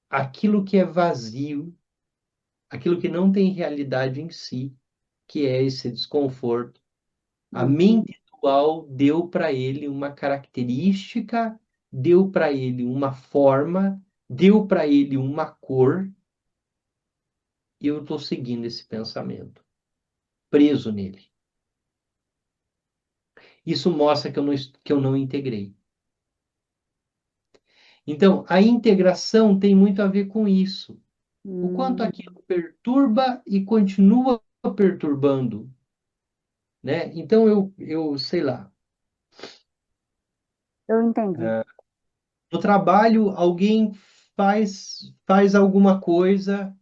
aquilo que é vazio, aquilo que não tem realidade em si, que é esse desconforto, a Uhum. mente dual deu para ele uma característica, deu para ele uma forma, deu para ele uma cor, e eu estou seguindo esse pensamento, preso nele. Isso mostra que eu não integrei. Então, a integração tem muito a ver com isso. O quanto Hum. aquilo perturba e continua perturbando, né? Então, eu sei lá, Eu entendi. no trabalho, alguém faz alguma coisa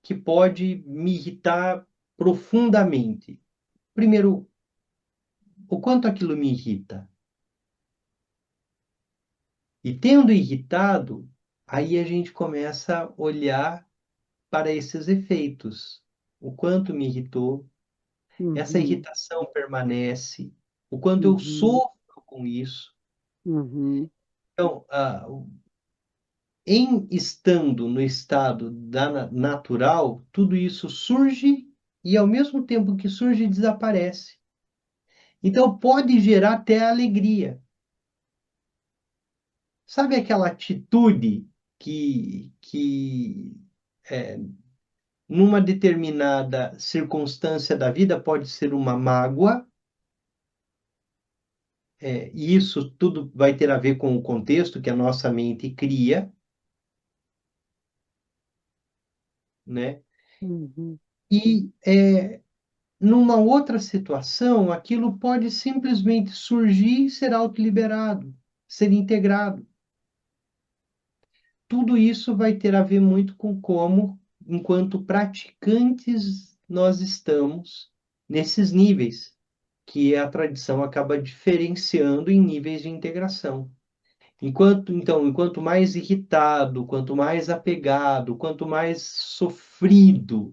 que pode me irritar profundamente. Primeiro, o quanto aquilo me irrita. E tendo irritado, aí a gente começa a olhar para esses efeitos. O quanto me irritou, essa Uhum. irritação permanece, o quanto eu Uhum. sofro com isso. Uhum. Então, em estando no estado natural, tudo isso surge e, ao mesmo tempo que surge, desaparece. Então, pode gerar até alegria. Sabe aquela atitude que é, numa determinada circunstância da vida pode ser uma mágoa, e isso tudo vai ter a ver com o contexto que a nossa mente cria, né? Uhum. E numa outra situação, aquilo pode simplesmente surgir e ser autoliberado, ser integrado. Tudo isso vai ter a ver muito com como, enquanto praticantes, nós estamos nesses níveis, que a tradição acaba diferenciando em níveis de integração. Enquanto mais irritado, quanto mais apegado, quanto mais sofridas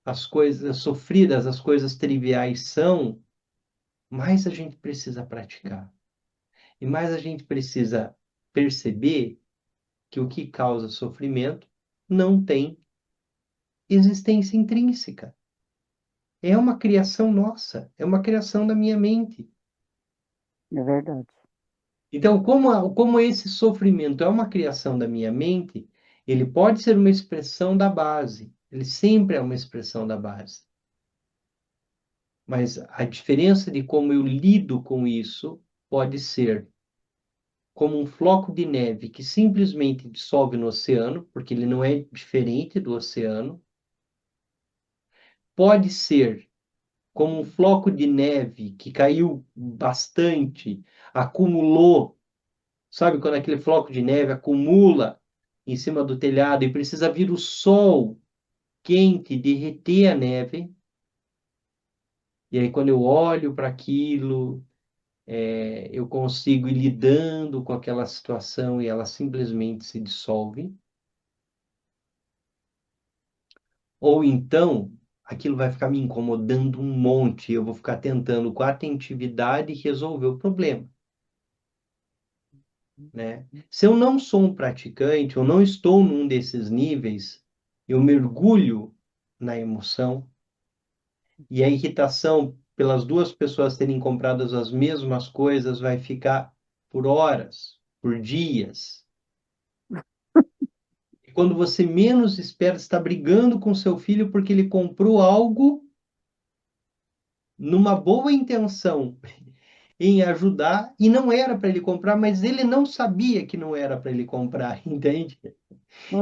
as coisas triviais são, mais a gente precisa praticar. E mais a gente precisa perceber que o que causa sofrimento não tem existência intrínseca. É uma criação nossa, é uma criação da minha mente. É verdade. Então, como esse sofrimento é uma criação da minha mente, ele pode ser uma expressão da base, ele sempre é uma expressão da base. Mas a diferença de como eu lido com isso pode ser como um floco de neve que simplesmente dissolve no oceano, porque ele não é diferente do oceano. Pode ser como um floco de neve que caiu bastante, acumulou. Sabe quando aquele floco de neve acumula em cima do telhado e precisa vir o sol quente derreter a neve? E aí, quando eu olho para aquilo, eu consigo ir lidando com aquela situação e ela simplesmente se dissolve. Ou então, aquilo vai ficar me incomodando um monte, e eu vou ficar tentando com atentividade resolver o problema, né? Se eu não sou um praticante, eu não estou num desses níveis, eu mergulho na emoção e a irritação pelas duas pessoas terem comprado as mesmas coisas vai ficar por horas, por dias. E quando você menos espera, está brigando com seu filho porque ele comprou algo numa boa intenção em ajudar e não era para ele comprar, mas ele não sabia que não era para ele comprar, entende?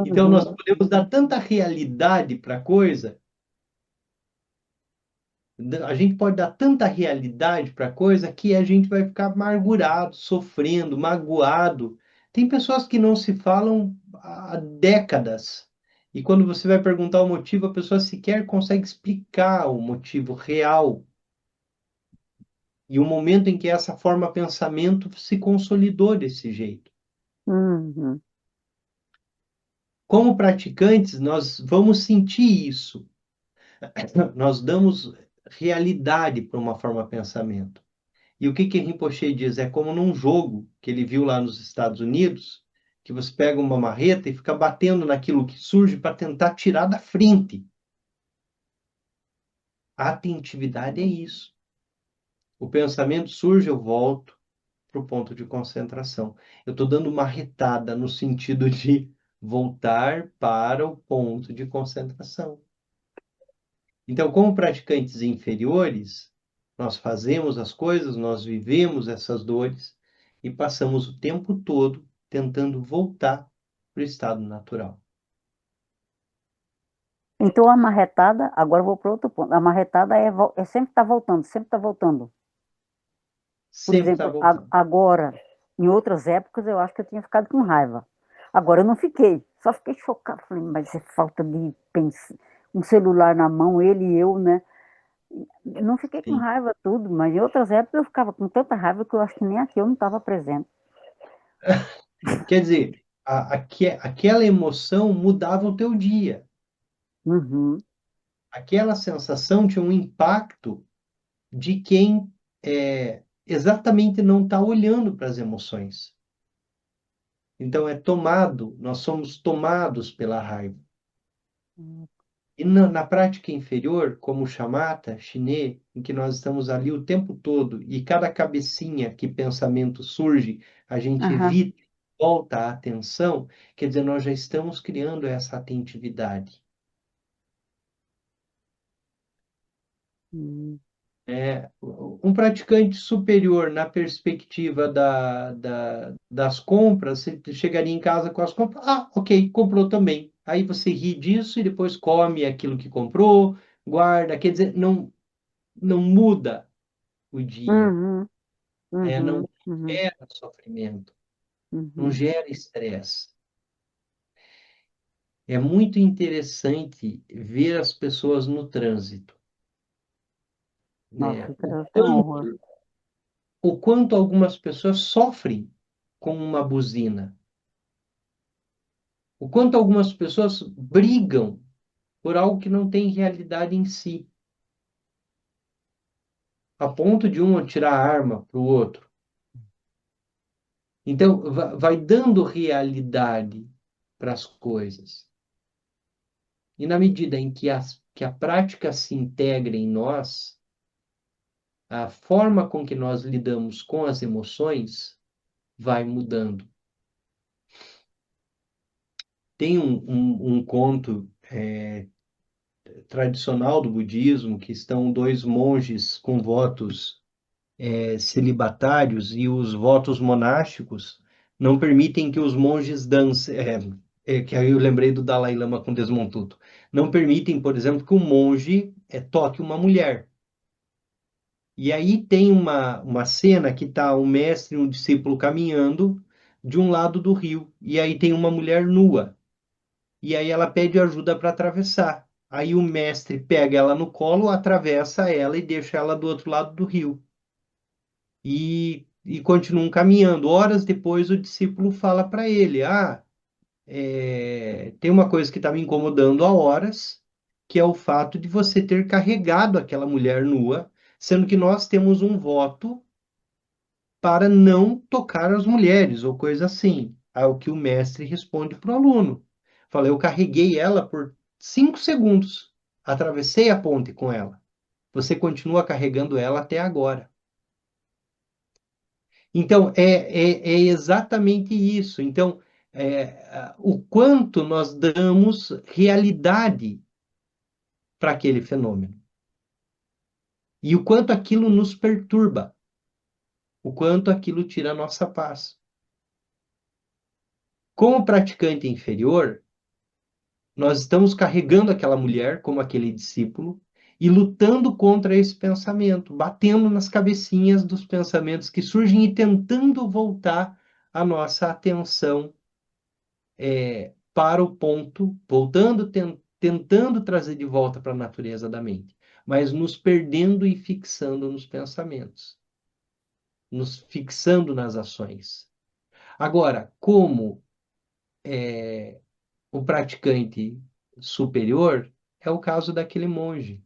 Então nós Uhum. podemos dar tanta realidade para a coisa, a gente pode dar tanta realidade para a coisa que a gente vai ficar amargurado, sofrendo, magoado. Tem pessoas que não se falam há décadas E quando você vai perguntar o motivo, a pessoa sequer consegue explicar o motivo real e o momento em que essa forma pensamento se consolidou desse jeito. Uhum. Como praticantes, nós vamos sentir isso. Nós damos realidade para uma forma pensamento. E o que que Rinpoche diz? É como num jogo que ele viu lá nos Estados Unidos, que você pega uma marreta e fica batendo naquilo que surge para tentar tirar da frente. A atentividade é isso. O pensamento surge, eu volto para o ponto de concentração. Eu estou dando uma retada no sentido de voltar para o ponto de concentração. Então, como praticantes inferiores, nós fazemos as coisas, nós vivemos essas dores e passamos o tempo todo tentando voltar para o estado natural. Então, a marretada, agora eu vou para outro ponto. A marretada é sempre estar voltando, sempre estar voltando. Por Sempre está exemplo, voltando. agora, em outras épocas, eu acho que eu tinha ficado com raiva. Agora eu não fiquei, só fiquei chocada. Falei, mas é falta de pensar. Um celular na mão, ele e eu, né? Eu não fiquei com Sim. raiva tudo, mas em outras épocas eu ficava com tanta raiva que eu acho que nem aqui eu não estava presente. Quer dizer, aquela emoção mudava o teu dia. Uhum, Aquela sensação tinha um impacto de quem exatamente não está olhando para as emoções. Então é tomado, nós somos tomados pela raiva. E na prática inferior, como o shamatha, chinê, em que nós estamos ali o tempo todo e cada cabecinha que pensamento surge, a gente aham, evita, volta a atenção, quer dizer, nós já estamos criando essa atentividade. hum, Um praticante superior na perspectiva das compras, você chegaria em casa com as compras, ok, comprou também. Aí você ri disso e depois come aquilo que comprou, guarda, quer dizer, não muda o dia, uhum, não uhum, uhum, gera sofrimento, não uhum. gera estresse. É muito interessante ver as pessoas no trânsito, Nossa, né? o trânsito é um horror. O quanto algumas pessoas sofrem com uma buzina, o quanto algumas pessoas brigam por algo que não tem realidade em si, a ponto de um atirar a arma para o outro. Então, vai dando realidade para as coisas. E na medida em que a prática se integra em nós, a forma com que nós lidamos com as emoções vai mudando. Tem um conto tradicional do budismo que estão dois monges com votos celibatários e os votos monásticos não permitem que os monges dancem. Que aí eu lembrei do Dalai Lama com Desmontuto. Não permitem, por exemplo, que um monge toque uma mulher. E aí tem uma cena que está um mestre e um discípulo caminhando de um lado do rio. E aí tem uma mulher nua. E aí ela pede ajuda para atravessar. Aí o mestre pega ela no colo, atravessa ela e deixa ela do outro lado do rio. E continuam caminhando. Horas depois, o discípulo fala para ele: tem uma coisa que está me incomodando há horas, que é o fato de você ter carregado aquela mulher nua, sendo que nós temos um voto para não tocar as mulheres, ou coisa assim. Ao que o mestre responde para o aluno. Fala: eu carreguei ela por 5 segundos, atravessei a ponte com ela. Você continua carregando ela até agora. Então, é exatamente isso. Então, o quanto nós damos realidade para aquele fenômeno. E o quanto aquilo nos perturba. O quanto aquilo tira a nossa paz. Como praticante inferior, nós estamos carregando aquela mulher, como aquele discípulo, e lutando contra esse pensamento, batendo nas cabecinhas dos pensamentos que surgem e tentando voltar a nossa atenção para o ponto, voltando, tentando trazer de volta para a natureza da mente, mas nos perdendo e fixando nos pensamentos, nos fixando nas ações. Agora, como o praticante superior, é o caso daquele monge.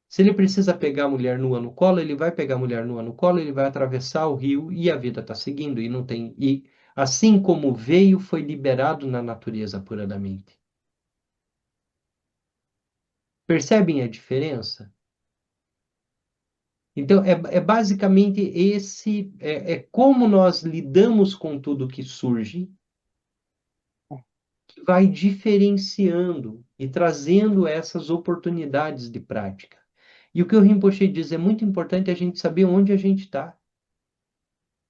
Se ele precisa pegar a mulher nua no colo, ele vai pegar a mulher nua no colo, ele vai atravessar o rio e a vida está seguindo e não tem e assim como veio, foi liberado na natureza pura da mente. Percebem a diferença? Então é basicamente é como nós lidamos com tudo que surge que vai diferenciando e trazendo essas oportunidades de prática. E o que o Rinpoche diz é muito importante a gente saber onde a gente está.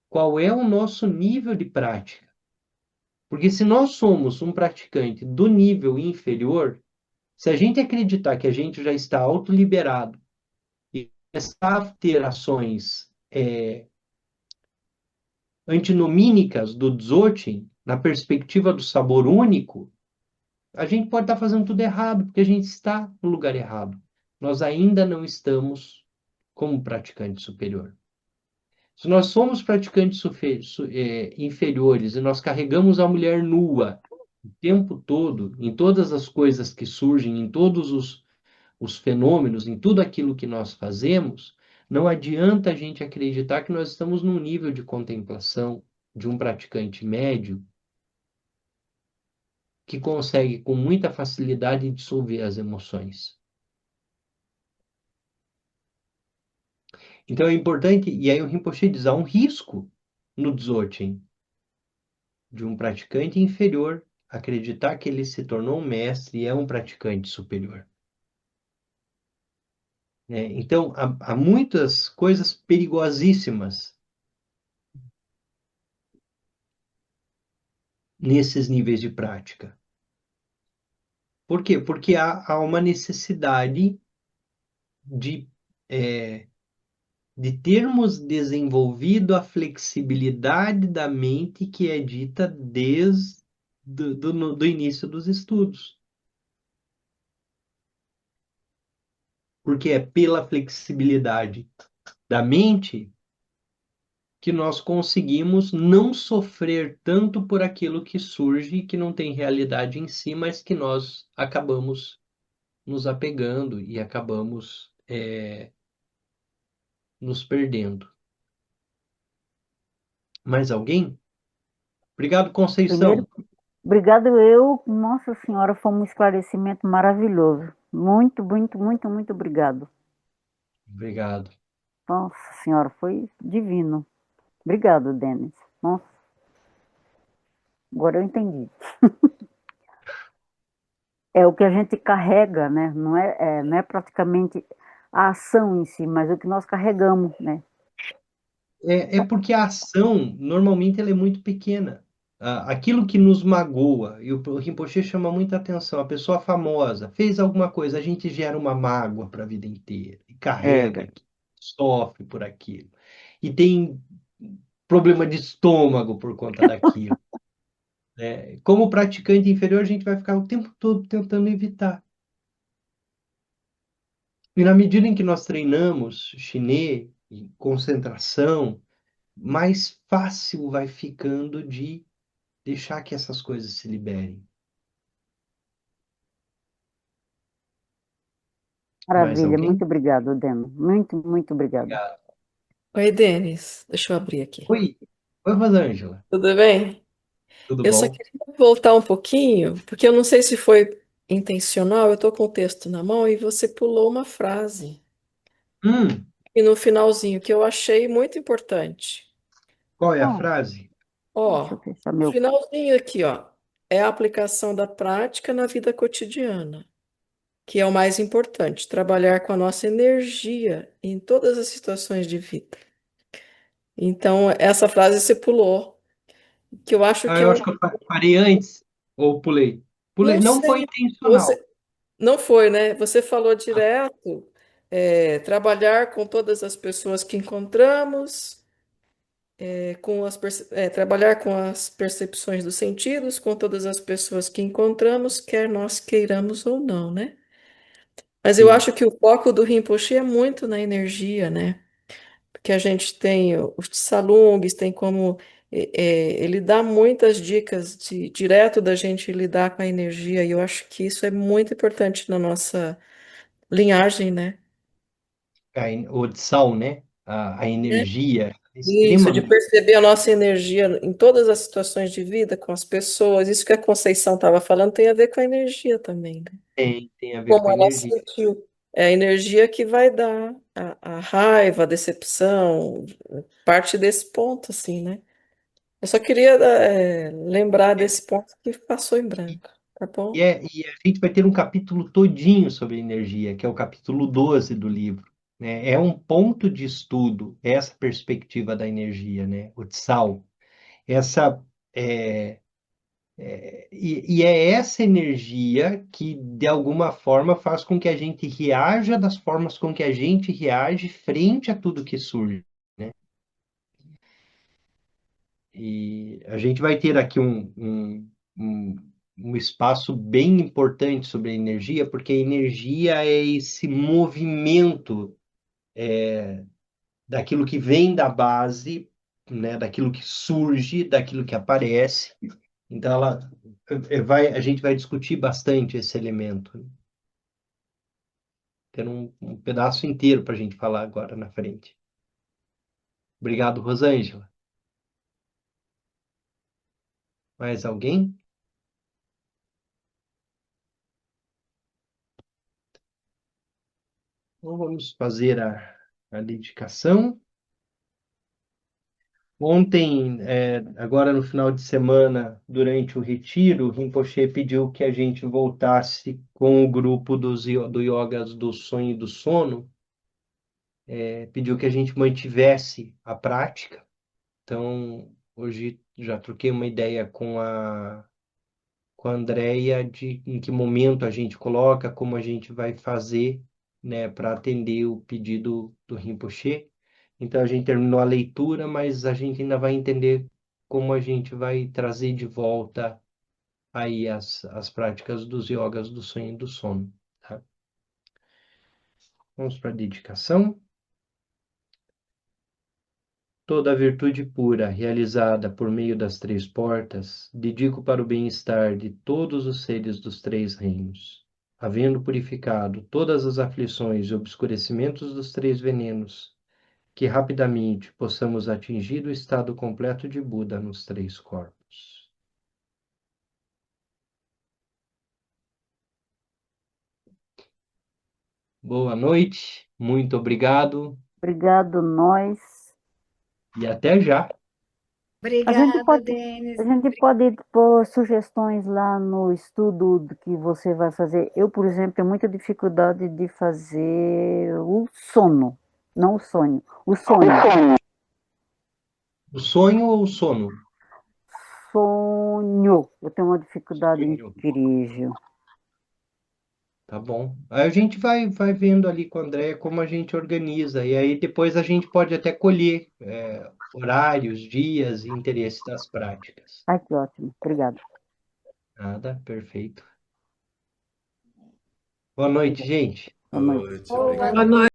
Qual é o nosso nível de prática? Porque se nós somos um praticante do nível inferior, se a gente acreditar que a gente já está autoliberado e começar a ter ações antinomínicas do Dzogchen, na perspectiva do sabor único, a gente pode estar fazendo tudo errado, porque a gente está no lugar errado. Nós ainda não estamos como praticante superior. Se nós somos praticantes inferiores e nós carregamos a mulher nua o tempo todo, em todas as coisas que surgem, em todos os fenômenos, em tudo aquilo que nós fazemos, não adianta a gente acreditar que nós estamos num nível de contemplação de um praticante médio que consegue com muita facilidade dissolver as emoções. Então é importante, e aí o Rinpoche diz, há um risco no Dzogchen de um praticante inferior acreditar que ele se tornou um mestre e é um praticante superior. Então, há muitas coisas perigosíssimas nesses níveis de prática. Por quê? Porque há uma necessidade de, é, de termos desenvolvido a flexibilidade da mente que é dita desde do início dos estudos. Porque é pela flexibilidade da mente que nós conseguimos não sofrer tanto por aquilo que surge, que não tem realidade em si, mas que nós acabamos nos apegando e acabamos nos perdendo. Mais alguém? Obrigado, Primeiro, Conceição. obrigado eu. Nossa Senhora, foi um esclarecimento maravilhoso. Muito, muito, muito, muito obrigado. Obrigado. Nossa Senhora, foi divino. Obrigado, Denis. Nossa, agora eu entendi. É o que a gente carrega, né? Não é praticamente a ação em si, mas o que nós carregamos, né? É porque a ação, normalmente, ela é muito pequena. Aquilo que nos magoa, e o Rinpoche chama muita atenção, a pessoa famosa fez alguma coisa, a gente gera uma mágoa para a vida inteira, e É, carrega, sofre por aquilo, e tem problema de estômago por conta daquilo. Como praticante inferior, a gente vai ficar o tempo todo tentando evitar. E na medida em que nós treinamos chinês, em concentração, mais fácil vai ficando de deixar que essas coisas se liberem. Mais maravilha. alguém? Muito obrigado, Deno. Muito, muito obrigado. Obrigado. Oi, Denis. Deixa eu abrir aqui. Oi, oi, Rosângela. Tudo bem? Tudo Eu só bom? queria voltar um pouquinho, porque eu não sei se foi intencional, eu estou com o texto na mão e você pulou uma frase. Hum, E no finalzinho, que eu achei muito importante. qual é a Oh, frase? deixa eu Ó, fechar o meu. finalzinho aqui, ó, é a aplicação da prática na vida cotidiana, que é o mais importante, trabalhar com a nossa energia em todas as situações de vida. Então, essa frase você pulou, que eu acho Ah, que é eu um. acho que eu parei antes ou pulei. Pulei, Não não foi sei. intencional. Você, Não foi, né? Você falou direto, trabalhar com todas as pessoas que encontramos. trabalhar com as percepções dos sentidos, com todas as pessoas que encontramos, quer nós queiramos ou não, né? Mas eu Sim. acho que o foco do Rinpoche é muito na energia, né? Porque a gente tem os Tsalungs, tem como ele dá muitas dicas direto da gente lidar com a energia, e eu acho que isso é muito importante na nossa linhagem, né? O Tsal, né? A energia é Isso, de extremamente. perceber a nossa energia em todas as situações de vida, com as pessoas, isso que a Conceição estava falando tem a ver com a energia também, né? Tem a ver com Como ela energia. sentiu. É a energia que vai dar a raiva, a decepção, parte desse ponto, assim, né? Eu só queria lembrar desse ponto que passou em branco, tá bom? E a gente vai ter um capítulo todinho sobre energia, que é o capítulo 12 do livro, né? É um ponto de estudo, essa perspectiva da energia, né? O Tsal. Essa, é, e é essa energia que, de alguma forma, faz com que a gente reaja das formas com que a gente reage frente a tudo que surge, né? E a gente vai ter aqui um espaço bem importante sobre a energia, porque a energia é esse movimento daquilo que vem da base, né, daquilo que surge, daquilo que aparece. Então, a gente vai discutir bastante esse elemento, né? Ter um pedaço inteiro para a gente falar agora na frente. Obrigado, Rosângela. Mais alguém? Então, vamos fazer a dedicação. Ontem, agora no final de semana, durante o retiro, o Rinpoche pediu que a gente voltasse com o grupo do Yogas do Sonho e do Sono, pediu que a gente mantivesse a prática. Então, hoje já troquei uma ideia com a Andrea de em que momento a gente coloca, como a gente vai fazer, né, para atender o pedido do Rinpoche. Então a gente terminou a leitura, mas a gente ainda vai entender como a gente vai trazer de volta aí as práticas dos yogas do sonho e do sono, tá? Vamos para a dedicação. Toda a virtude pura realizada por meio das três portas, dedico para o bem-estar de todos os seres dos três reinos. Havendo purificado todas as aflições e obscurecimentos dos três venenos, que rapidamente possamos atingir o estado completo de Buda nos três corpos. Boa noite, muito obrigado Obrigado, nós. e até já. A gente Obrigada, pode, a Denis. gente pode pôr sugestões lá no estudo do que você vai fazer. Eu, por exemplo, tenho muita dificuldade de fazer o sono, não o sonho, o sonho. O sonho ou o sono? Sonho. Eu tenho uma dificuldade Sonho. incrível. Tá bom. Aí a gente vai vendo ali com o André como a gente organiza. E aí depois a gente pode até colher horários, dias e interesse das práticas. Ai, que ótimo. Obrigada. Nada, perfeito. Boa noite, Obrigada. gente. Boa noite. Boa Boa noite.